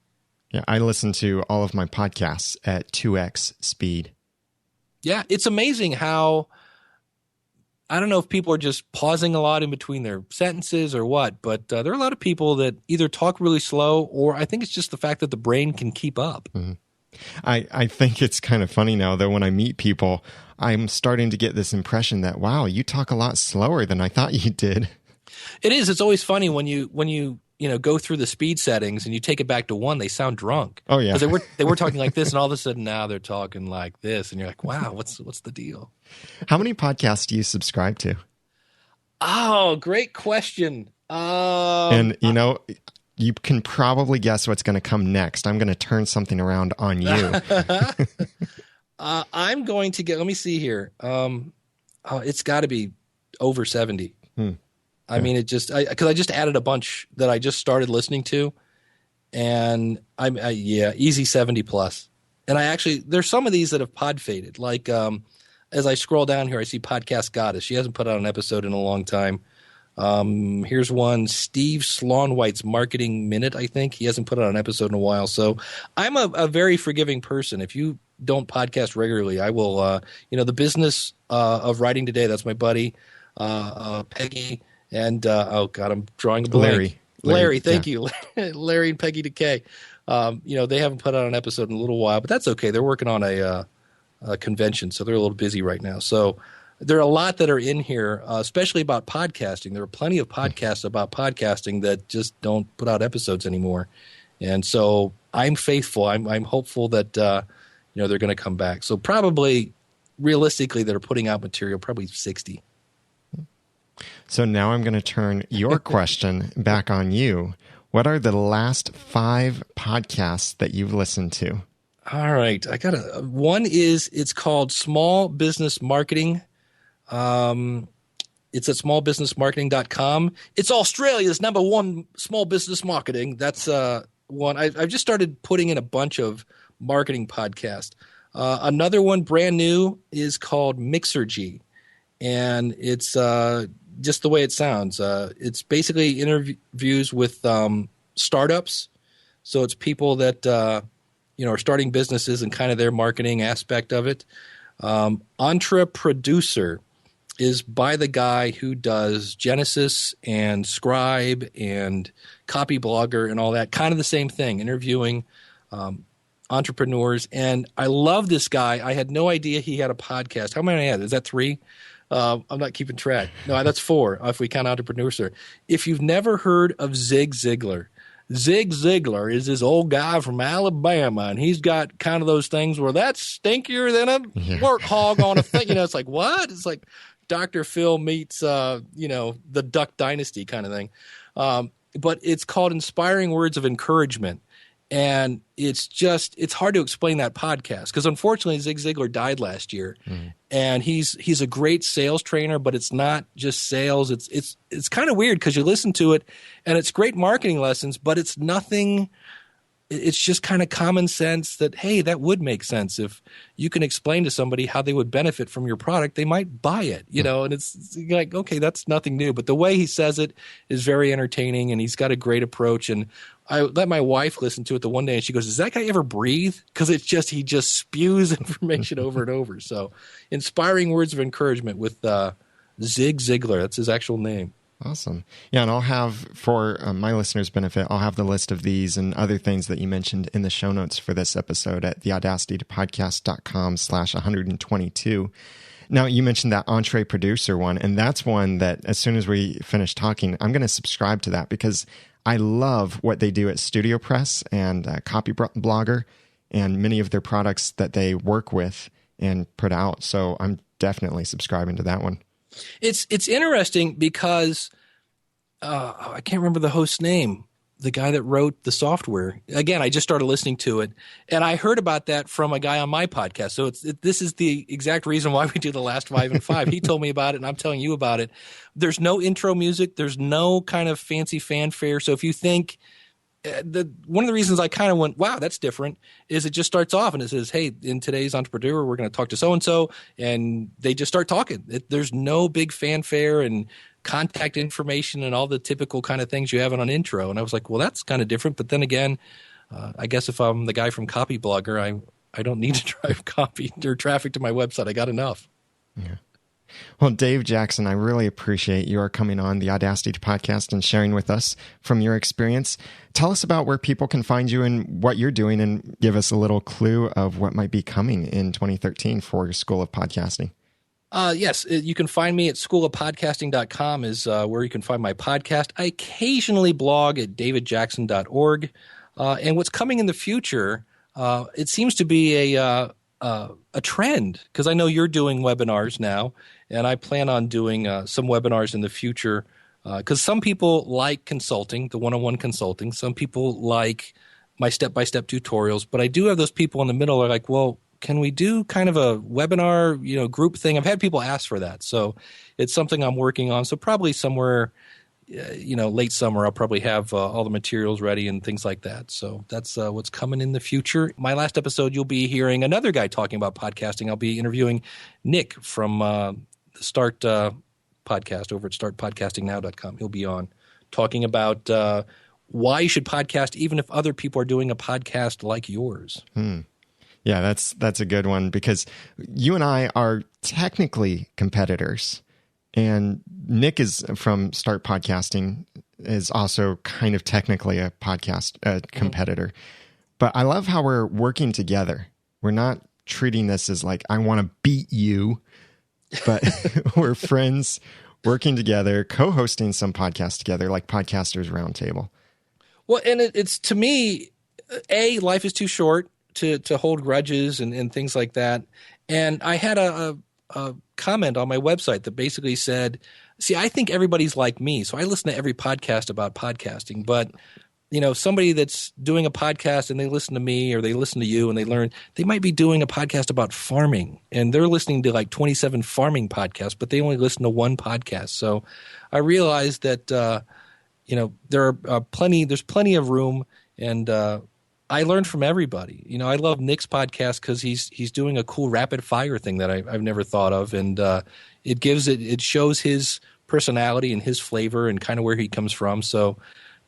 Yeah, I listen to all of my podcasts at 2x speed. Yeah, it's amazing how – I don't know if people are just pausing a lot in between their sentences or what, but there are a lot of people that either talk really slow, or I think it's just the fact that the brain can keep up. Mm-hmm. I think it's kind of funny now that when I meet people, I'm starting to get this impression that, wow, you talk a lot slower than I thought you did. It is. It's always funny when you go through the speed settings and you take it back to 1, they sound drunk. Oh yeah, because they were talking like this, and all of a sudden now they're talking like this, and you're like, wow, what's the deal? How many podcasts do you subscribe to? Oh, great question. And you can probably guess what's going to come next. I'm going to turn something around on you. I'm going to get. Let me see here. It's got to be over 70. I mean, because I just added a bunch that I just started listening to, and easy 70 plus. And there's some of these that have pod faded. Like as I scroll down here, I see Podcast Goddess. She hasn't put out an episode in a long time. Here's one, Steve Slaunwhite's Marketing Minute, I think. He hasn't put out an episode in a while. So I'm a very forgiving person. If you don't podcast regularly, I will, the business of writing today, that's my buddy, Peggy, and, I'm drawing a blank. Larry, thank you. Larry and Peggy Decay. They haven't put out an episode in a little while, but that's okay. They're working on a convention, so they're a little busy right now. So there are a lot that are in here, especially about podcasting. There are plenty of podcasts about podcasting that just don't put out episodes anymore. And so I'm faithful. I'm hopeful that they're going to come back. So probably, realistically, that are putting out material, probably 60. So now I'm going to turn your question back on you. What are the last 5 podcasts that you've listened to? All right. One it's called Small Business Marketing. It's at smallbusinessmarketing.com. It's Australia's #1 small business marketing. That's one. I've just started putting in a bunch of marketing podcasts. Another one brand new is called Mixergy, and it's just the way it sounds. It's basically interviews with startups. So it's people that are starting businesses and kind of their marketing aspect of it. Entreproducer is by the guy who does Genesis and Scribe and Copy Blogger and all that. Kind of the same thing, interviewing entrepreneurs. And I love this guy. I had no idea he had a podcast. How many I had? Is that 3? I'm not keeping track. No, that's 4 if we count Entrepreneurser. If you've never heard of Zig Ziglar, Zig Ziglar is this old guy from Alabama, and he's got kind of those things where that's stinkier than a work hog on a thing. It's like, what? It's like Dr. Phil meets, the Duck Dynasty kind of thing. But it's called Inspiring Words of Encouragement. And it's hard to explain that podcast because unfortunately Zig Ziglar died last year, and he's a great sales trainer, but it's not just sales. It's kind of weird because you listen to it and it's great marketing lessons, but it's nothing. It's just kind of common sense that, hey, that would make sense. If you can explain to somebody how they would benefit from your product, they might buy it, and it's like, okay, that's nothing new. But the way he says it is very entertaining, and he's got a great approach. And I let my wife listen to it the one day, and she goes, does that guy ever breathe? Because he just spews information over and over. So Inspiring Words of Encouragement with Zig Ziglar. That's his actual name. Awesome. Yeah, and I'll have, for my listeners' benefit, I'll have the list of these and other things that you mentioned in the show notes for this episode at theaudacitytopodcast.com/122. Now, you mentioned that Entree Producer one, and that's one that as soon as we finish talking, I'm going to subscribe to that because I love what they do at Studio Press and Copy Blogger and many of their products that they work with and put out. So I'm definitely subscribing to that one. It's interesting because I can't remember the host's name, the guy that wrote the software. Again, I just started listening to it, and I heard about that from a guy on my podcast. So this is the exact reason why we do the last 5 and 5. He told me about it, and I'm telling you about it. There's no intro music. There's no kind of fancy fanfare. So if you think one of the reasons I kind of went, wow, that's different, is it just starts off and it says, hey, in today's Entrepreneur, we're going to talk to so-and-so, and they just start talking. There's no big fanfare and contact information and all the typical kind of things you have in an intro. And I was like, well, that's kind of different. But then again, I guess if I'm the guy from Copy Blogger, I don't need to drive copy or traffic to my website. I got enough. Yeah. Well, Dave Jackson, I really appreciate your coming on the Audacity podcast and sharing with us from your experience. Tell us about where people can find you and what you're doing, and give us a little clue of what might be coming in 2013 for your School of Podcasting. Yes, you can find me at schoolofpodcasting.com is where you can find my podcast. I occasionally blog at davidjackson.org. And what's coming in the future, it seems to be a trend, because I know you're doing webinars now, and I plan on doing some webinars in the future, because some people like consulting, the one-on-one consulting. Some people like my step-by-step tutorials, but I do have those people in the middle that are like, well, can we do kind of a webinar, group thing? I've had people ask for that, so it's something I'm working on. So probably somewhere, late summer, I'll probably have all the materials ready and things like that. So that's what's coming in the future. My last episode, you'll be hearing another guy talking about podcasting. I'll be interviewing Nick from the Start podcast over at startpodcastingnow.com. He'll be on talking about why you should podcast even if other people are doing a podcast like yours. Yeah, that's a good one, because you and I are technically competitors. And Nick is from Start Podcasting, is also kind of technically a podcast competitor. But I love how we're working together. We're not treating this as like, I want to beat you. but we're friends working together, co-hosting some podcasts together, like Podcasters Roundtable. Well, and it's to me, life is too short to hold grudges and things like that. And I had a comment on my website that basically said, see, I think everybody's like me. So I listen to every podcast about podcasting, but somebody that's doing a podcast and they listen to me or they listen to you and they learn, they might be doing a podcast about farming and they're listening to like 27 farming podcasts, but they only listen to one podcast. So I realized that, there's plenty of room, and I learned from everybody. I love Nick's podcast because he's doing a cool rapid fire thing that I've never thought of. And it shows his personality and his flavor and kind of where he comes from. So,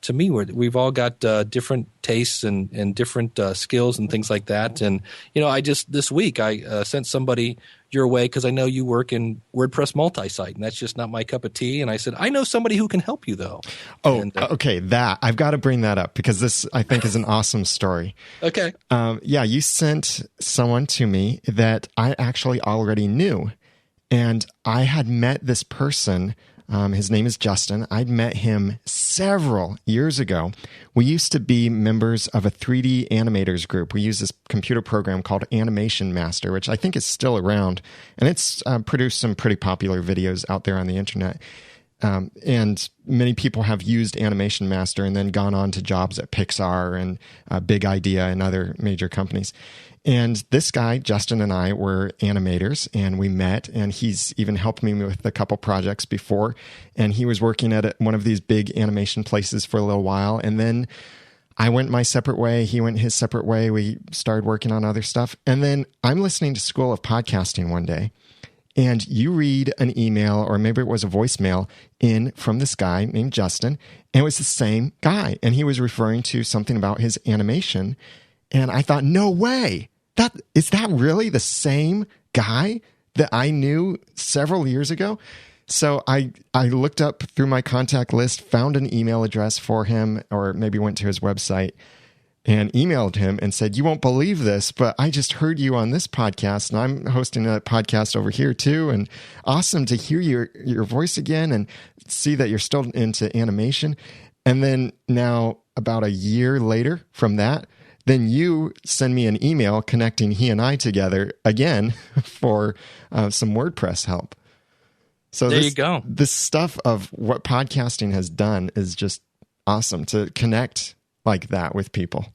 to me, we've all got different tastes and different skills and things like that. And, this week I sent somebody your way because I know you work in WordPress multi-site, and that's just not my cup of tea. And I said, I know somebody who can help you, though. Oh, okay. I've got to bring that up because this, I think, is an awesome story. Okay. You sent someone to me that I actually already knew. And I had met this person. His name is Justin. I'd met him several years ago. We used to be members of a 3D animators group. We use this computer program called Animation Master, which I think is still around. And it's produced some pretty popular videos out there on the internet. And many people have used Animation Master and then gone on to jobs at Pixar and Big Idea and other major companies. And this guy, Justin, and I were animators, and we met, and he's even helped me with a couple projects before. And he was working at one of these big animation places for a little while. And then I went my separate way. He went his separate way. We started working on other stuff. And then I'm listening to School of Podcasting one day, and you read an email, or maybe it was a voicemail, in from this guy named Justin. And it was the same guy. And he was referring to something about his animation. And I thought, no way. Is that really the same guy that I knew several years ago? So I looked up through my contact list, found an email address for him, or maybe went to his website and emailed him and said, you won't believe this, but I just heard you on this podcast and I'm hosting a podcast over here too. And awesome to hear your voice again and see that you're still into animation. And then now about a year later from that, then you send me an email connecting he and I together again for some WordPress help. So there you go. This stuff of what podcasting has done is just awesome to connect like that with people.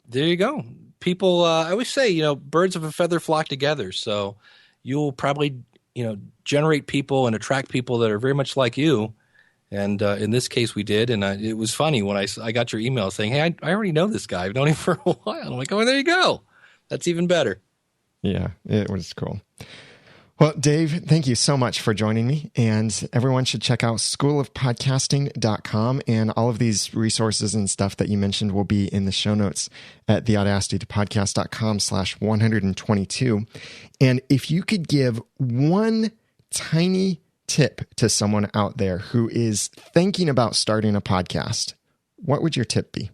There you go. People, I always say, birds of a feather flock together. So you'll probably, generate people and attract people that are very much like you. And in this case, we did. And it was funny when I got your email saying, hey, I already know this guy. I've known him for a while. I'm like, oh, there you go. That's even better. Yeah, it was cool. Well, Dave, thank you so much for joining me. And everyone should check out schoolofpodcasting.com. And all of these resources and stuff that you mentioned will be in the show notes at theaudacitytopodcast.com/122. And if you could give one tiny tip to someone out there who is thinking about starting a podcast, what would your tip be?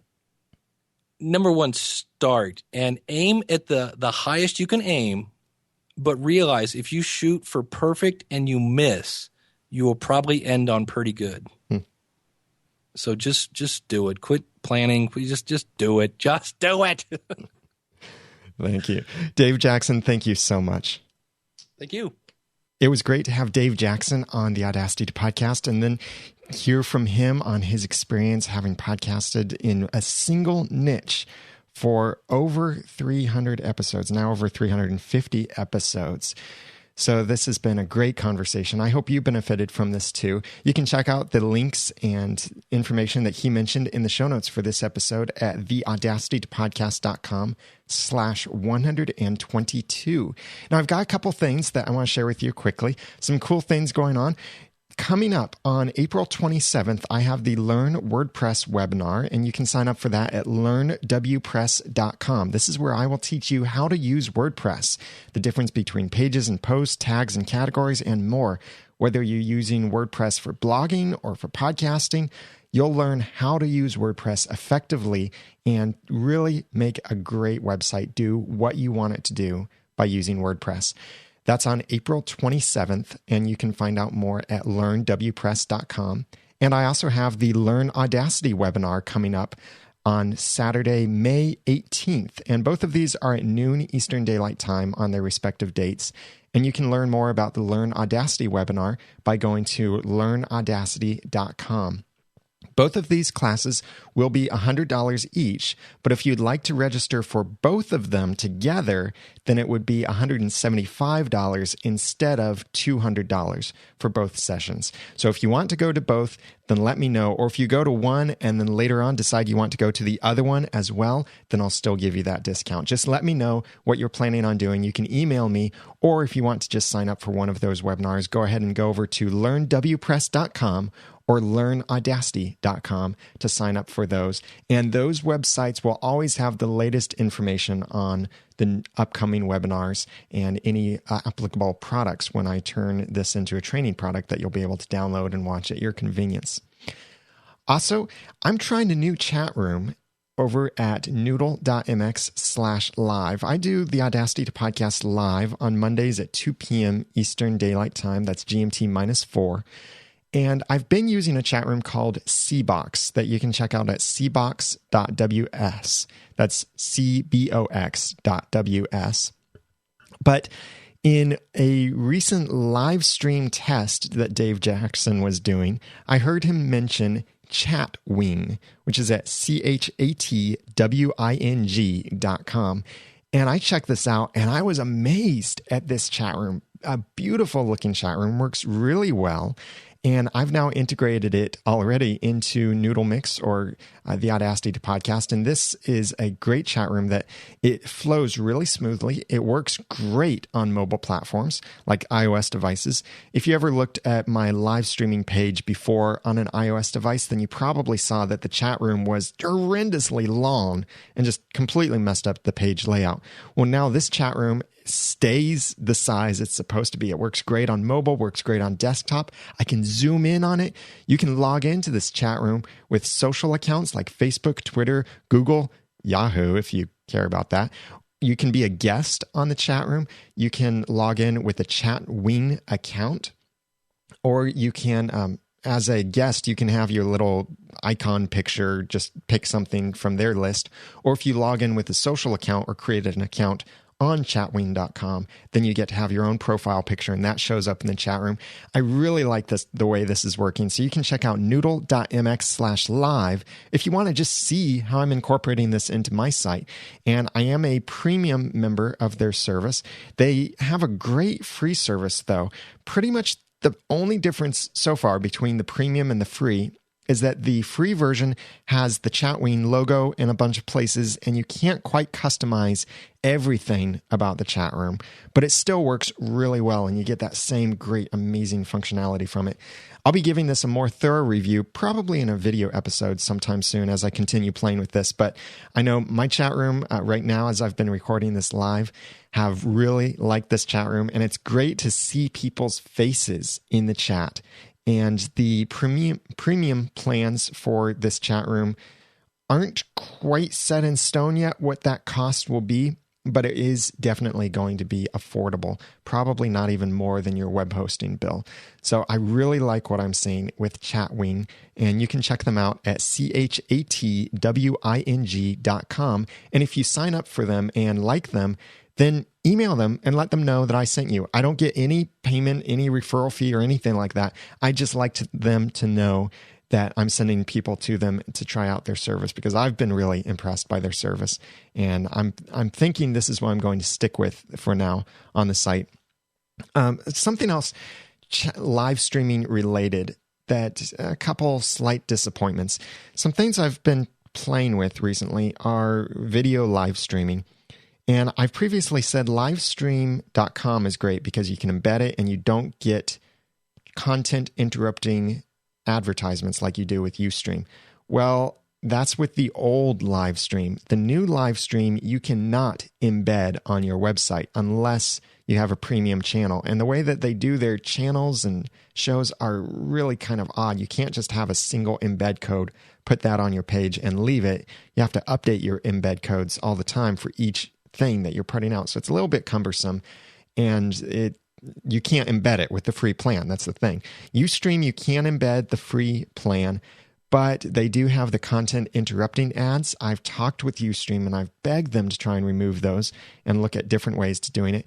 Number one, start and aim at the highest you can aim, but realize if you shoot for perfect and you miss, you will probably end on pretty good. So just do it. Quit planning. Just do it. Just do it. Thank you. Dave Jackson, thank you so much. Thank you. It was great to have Dave Jackson on the Audacity podcast and then hear from him on his experience having podcasted in a single niche for over 300 episodes, now over 350 episodes. So this has been a great conversation. I hope you benefited from this too. You can check out the links and information that he mentioned in the show notes for this episode at theaudacitypodcast.com/122. Now I've got a couple things that I want to share with you quickly. Some cool things going on. Coming up on April 27th, I have the Learn WordPress webinar, and you can sign up for that at learnwpress.com. This is where I will teach you how to use WordPress, the difference between pages and posts, tags and categories, and more. Whether you're using WordPress for blogging or for podcasting, you'll learn how to use WordPress effectively and really make a great website do what you want it to do by using WordPress. That's on April 27th, and you can find out more at learnwpress.com. And I also have the Learn Audacity webinar coming up on Saturday, May 18th. And both of these are at noon Eastern Daylight Time on their respective dates. And you can learn more about the Learn Audacity webinar by going to learnaudacity.com. Both of these classes will be $100 each, but if you'd like to register for both of them together, then it would be $175 instead of $200 for both sessions. So if you want to go to both, then let me know. Or if you go to one and then later on decide you want to go to the other one as well, then I'll still give you that discount. Just let me know what you're planning on doing. You can email me, or if you want to just sign up for one of those webinars, go ahead and go over to learnwpress.com or learnaudacity.com to sign up for those. And those websites will always have the latest information on the upcoming webinars and any applicable products when I turn this into a training product that you'll be able to download and watch at your convenience. Also, I'm trying a new chat room over at noodle.mx/live. I do the Audacity to Podcast live on Mondays at 2 p.m. Eastern Daylight Time. That's GMT -4. And I've been using a chat room called Cbox that you can check out at cbox.ws. That's cbox.ws. But in a recent live stream test that Dave Jackson was doing, I heard him mention Chatwing, which is at chatwing.com. And I checked this out, and I was amazed at this chat room. A beautiful looking chat room, works really well. And I've now integrated it already into Noodle Mix or the Audacity to Podcast. And this is a great chat room that it flows really smoothly. It works great on mobile platforms like iOS devices. If you ever looked at my live streaming page before on an iOS device, then you probably saw that the chat room was horrendously long and just completely messed up the page layout. Well, now this chat room stays the size it's supposed to be. It works great on mobile, works great on desktop. I can zoom in on it. You can log into this chat room with social accounts like Facebook, Twitter, Google, Yahoo, if you care about that. You can be a guest on the chat room. You can log in with a Chatwing account, or you can, as a guest, you can have your little icon picture, just pick something from their list. Or if you log in with a social account or create an account on chatwing.com, then you get to have your own profile picture, and that shows up in the chat room. I really like this, the way this is working. So you can check out noodle.mx/live if you want to just see how I'm incorporating this into my site. And I am a premium member of their service. They have a great free service, though. Pretty much the only difference so far between the premium and the free is that the free version has the Chatwing logo in a bunch of places, and you can't quite customize everything about the chat room, but it still works really well, and you get that same great, amazing functionality from it. I'll be giving this a more thorough review, probably in a video episode sometime soon as I continue playing with this, but I know my chat room right now, as I've been recording this live, have really liked this chat room, and it's great to see people's faces in the chat. And the premium plans for this chat room aren't quite set in stone yet what that cost will be, but it is definitely going to be affordable, probably not even more than your web hosting bill. So I really like what I'm seeing with Chatwing, and you can check them out at chatwing.com. And if you sign up for them and like them, then email them and let them know that I sent you. I don't get any payment, any referral fee or anything like that. I just like them to know that I'm sending people to them to try out their service, because I've been really impressed by their service. And I'm thinking this is what I'm going to stick with for now on the site. Something else live streaming related, that a couple slight disappointments. Some things I've been playing with recently are video live streaming. And I've previously said livestream.com is great because you can embed it and you don't get content interrupting advertisements like you do with Ustream. Well, that's with the old live stream. The new live stream you cannot embed on your website unless you have a premium channel. And the way that they do their channels and shows are really kind of odd. You can't just have a single embed code, put that on your page and leave it. You have to update your embed codes all the time for each thing that you're putting out. So it's a little bit cumbersome. and you can't embed it with the free plan. That's the thing. Ustream, you can embed the free plan, but they do have the content interrupting ads. I've talked with Ustream and I've begged them to try and remove those and look at different ways to doing it.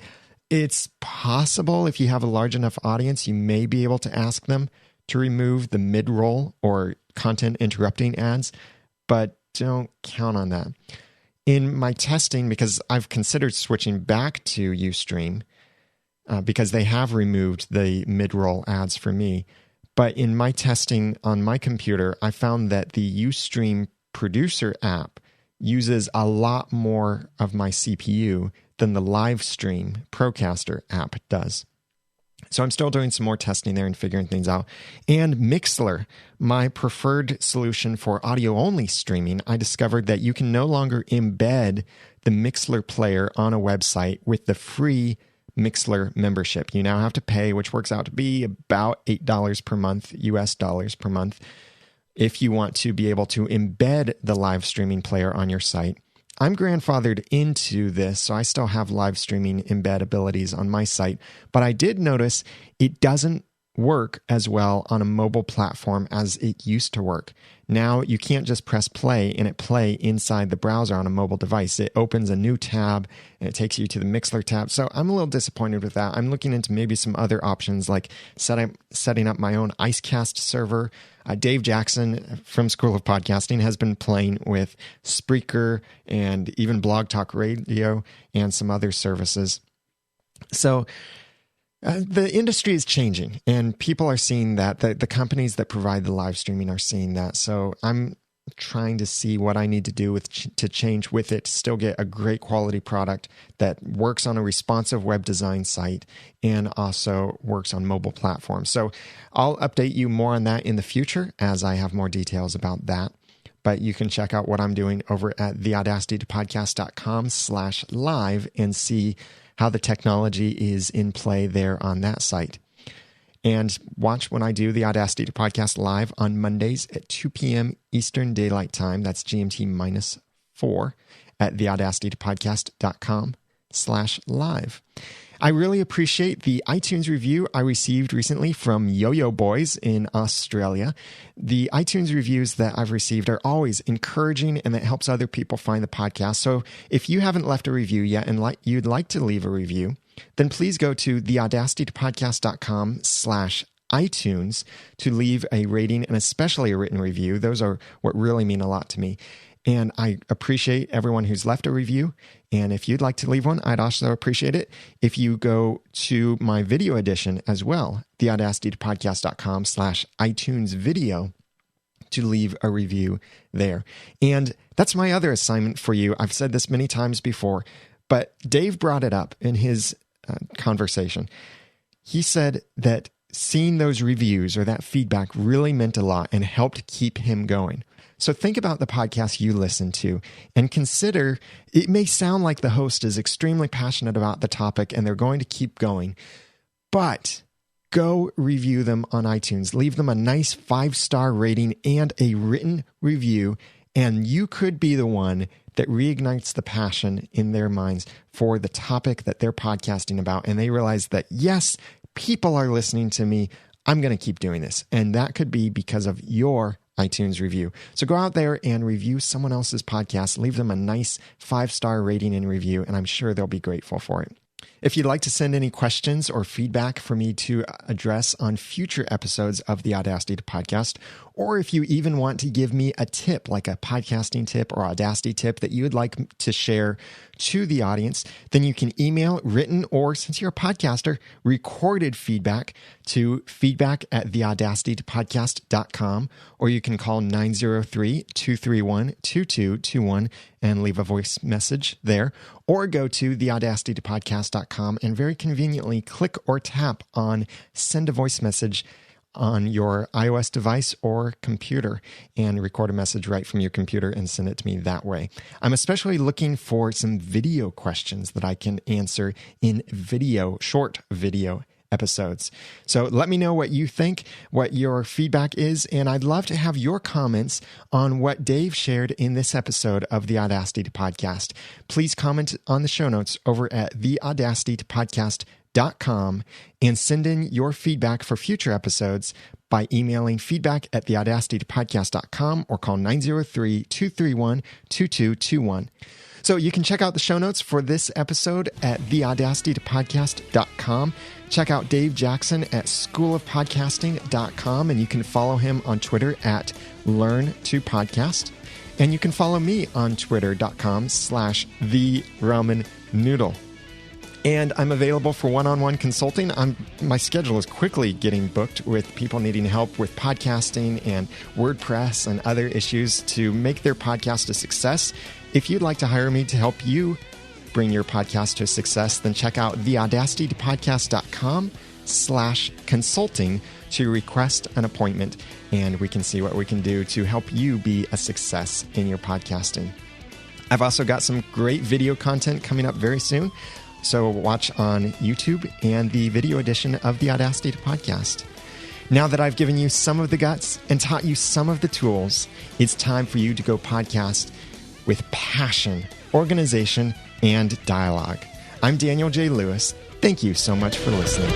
It's possible if you have a large enough audience, you may be able to ask them to remove the mid-roll or content interrupting ads, but don't count on that. In my testing, because I've considered switching back to Ustream, because they have removed the mid-roll ads for me. But in my testing on my computer, I found that the Ustream Producer app uses a lot more of my CPU than the Livestream Procaster app does. So I'm still doing some more testing there and figuring things out. And Mixlr, my preferred solution for audio-only streaming, I discovered that you can no longer embed the Mixlr player on a website with the free Mixlr membership. You now have to pay, which works out to be about $8 per month, US dollars per month, if you want to be able to embed the live streaming player on your site. I'm grandfathered into this, so I still have live streaming embed abilities on my site, but I did notice it doesn't work as well on a mobile platform as it used to work. Now you can't just press play and it play inside the browser on a mobile device. It opens a new tab and it takes you to the Mixlr tab. So I'm a little disappointed with that. I'm looking into maybe some other options like setting up my own IceCast server. Dave Jackson from School of Podcasting has been playing with Spreaker and even Blog Talk Radio and some other services. So the industry is changing and people are seeing that. The companies that provide the live streaming are seeing that. So I'm trying to see what I need to do to change with it to still get a great quality product that works on a responsive web design site and also works on mobile platforms. So I'll update you more on that in the future as I have more details about that. But you can check out what I'm doing over at theaudacitytopodcast.com/live and see how the technology is in play there on that site. And watch when I do the Audacity to Podcast live on Mondays at 2 p.m. Eastern Daylight Time. That's GMT -4 at theaudacitytopodcast.com/live. I really appreciate the iTunes review I received recently from Yo-Yo Boys in Australia. The iTunes reviews that I've received are always encouraging and it helps other people find the podcast. So if you haven't left a review yet and you'd like to leave a review, then please go to theaudacitytopodcast.com/iTunes to leave a rating and especially a written review. Those are what really mean a lot to me. And I appreciate everyone who's left a review. And if you'd like to leave one, I'd also appreciate it if you go to my video edition as well, theaudacitytopodcast.com/iTunes video to leave a review there. And that's my other assignment for you. I've said this many times before, but Dave brought it up in his conversation. He said that seeing those reviews or that feedback really meant a lot and helped keep him going. So think about the podcast you listen to and consider, it may sound like the host is extremely passionate about the topic and they're going to keep going, but go review them on iTunes. Leave them a nice 5-star rating and a written review, and you could be the one that reignites the passion in their minds for the topic that they're podcasting about. And they realize that, yes, people are listening to me. I'm going to keep doing this. And that could be because of your iTunes review. So go out there and review someone else's podcast, leave them a nice 5-star rating and review, and I'm sure they'll be grateful for it. If you'd like to send any questions or feedback for me to address on future episodes of the Audacity to Podcast, or if you even want to give me a tip, like a podcasting tip or Audacity tip that you would like to share to the audience, then you can email written or, since you're a podcaster, recorded feedback to feedback@theaudacitytopodcast.com, or you can call 903-231-2221 and leave a voice message there, or go to theaudacitytopodcast.com and very conveniently click or tap on send a voice message on your iOS device or computer and record a message right from your computer and send it to me that way. I'm especially looking for some video questions that I can answer in video, short video episodes. So let me know what you think, what your feedback is, and I'd love to have your comments on what Dave shared in this episode of the Audacity to Podcast. Please comment on the show notes over at theaudacitytopodcast.com and send in your feedback for future episodes by emailing feedback@theaudacitytopodcast.com or call 903-231-2221. So you can check out the show notes for this episode at theaudacitytopodcast.com. Check out Dave Jackson at schoolofpodcasting.com, and you can follow him on Twitter at learn2podcast. And you can follow me on twitter.com/theramennoodle. And I'm available for one-on-one consulting. My schedule is quickly getting booked with people needing help with podcasting and WordPress and other issues to make their podcast a success. If you'd like to hire me to help you bring your podcast to success, then check out theaudacitytopodcast.com/consulting to request an appointment, and we can see what we can do to help you be a success in your podcasting. I've also got some great video content coming up very soon, so watch on YouTube and the video edition of the Audacity to Podcast. Now that I've given you some of the guts and taught you some of the tools, it's time for you to go podcast with passion, organization, and dialogue. I'm Daniel J. Lewis. Thank you so much for listening.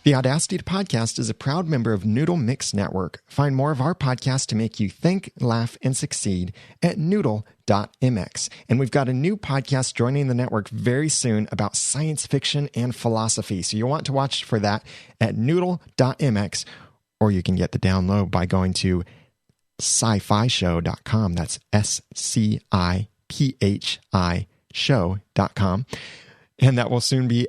The Audacity to Podcast is a proud member of Noodle Mix Network. Find more of our podcasts to make you think, laugh, and succeed at noodle.mx. And we've got a new podcast joining the network very soon about science fiction and philosophy. So you'll want to watch for that at noodle.mx, or you can get the download by going to scifishow.com. That's SCIPHI show.com. And that will soon be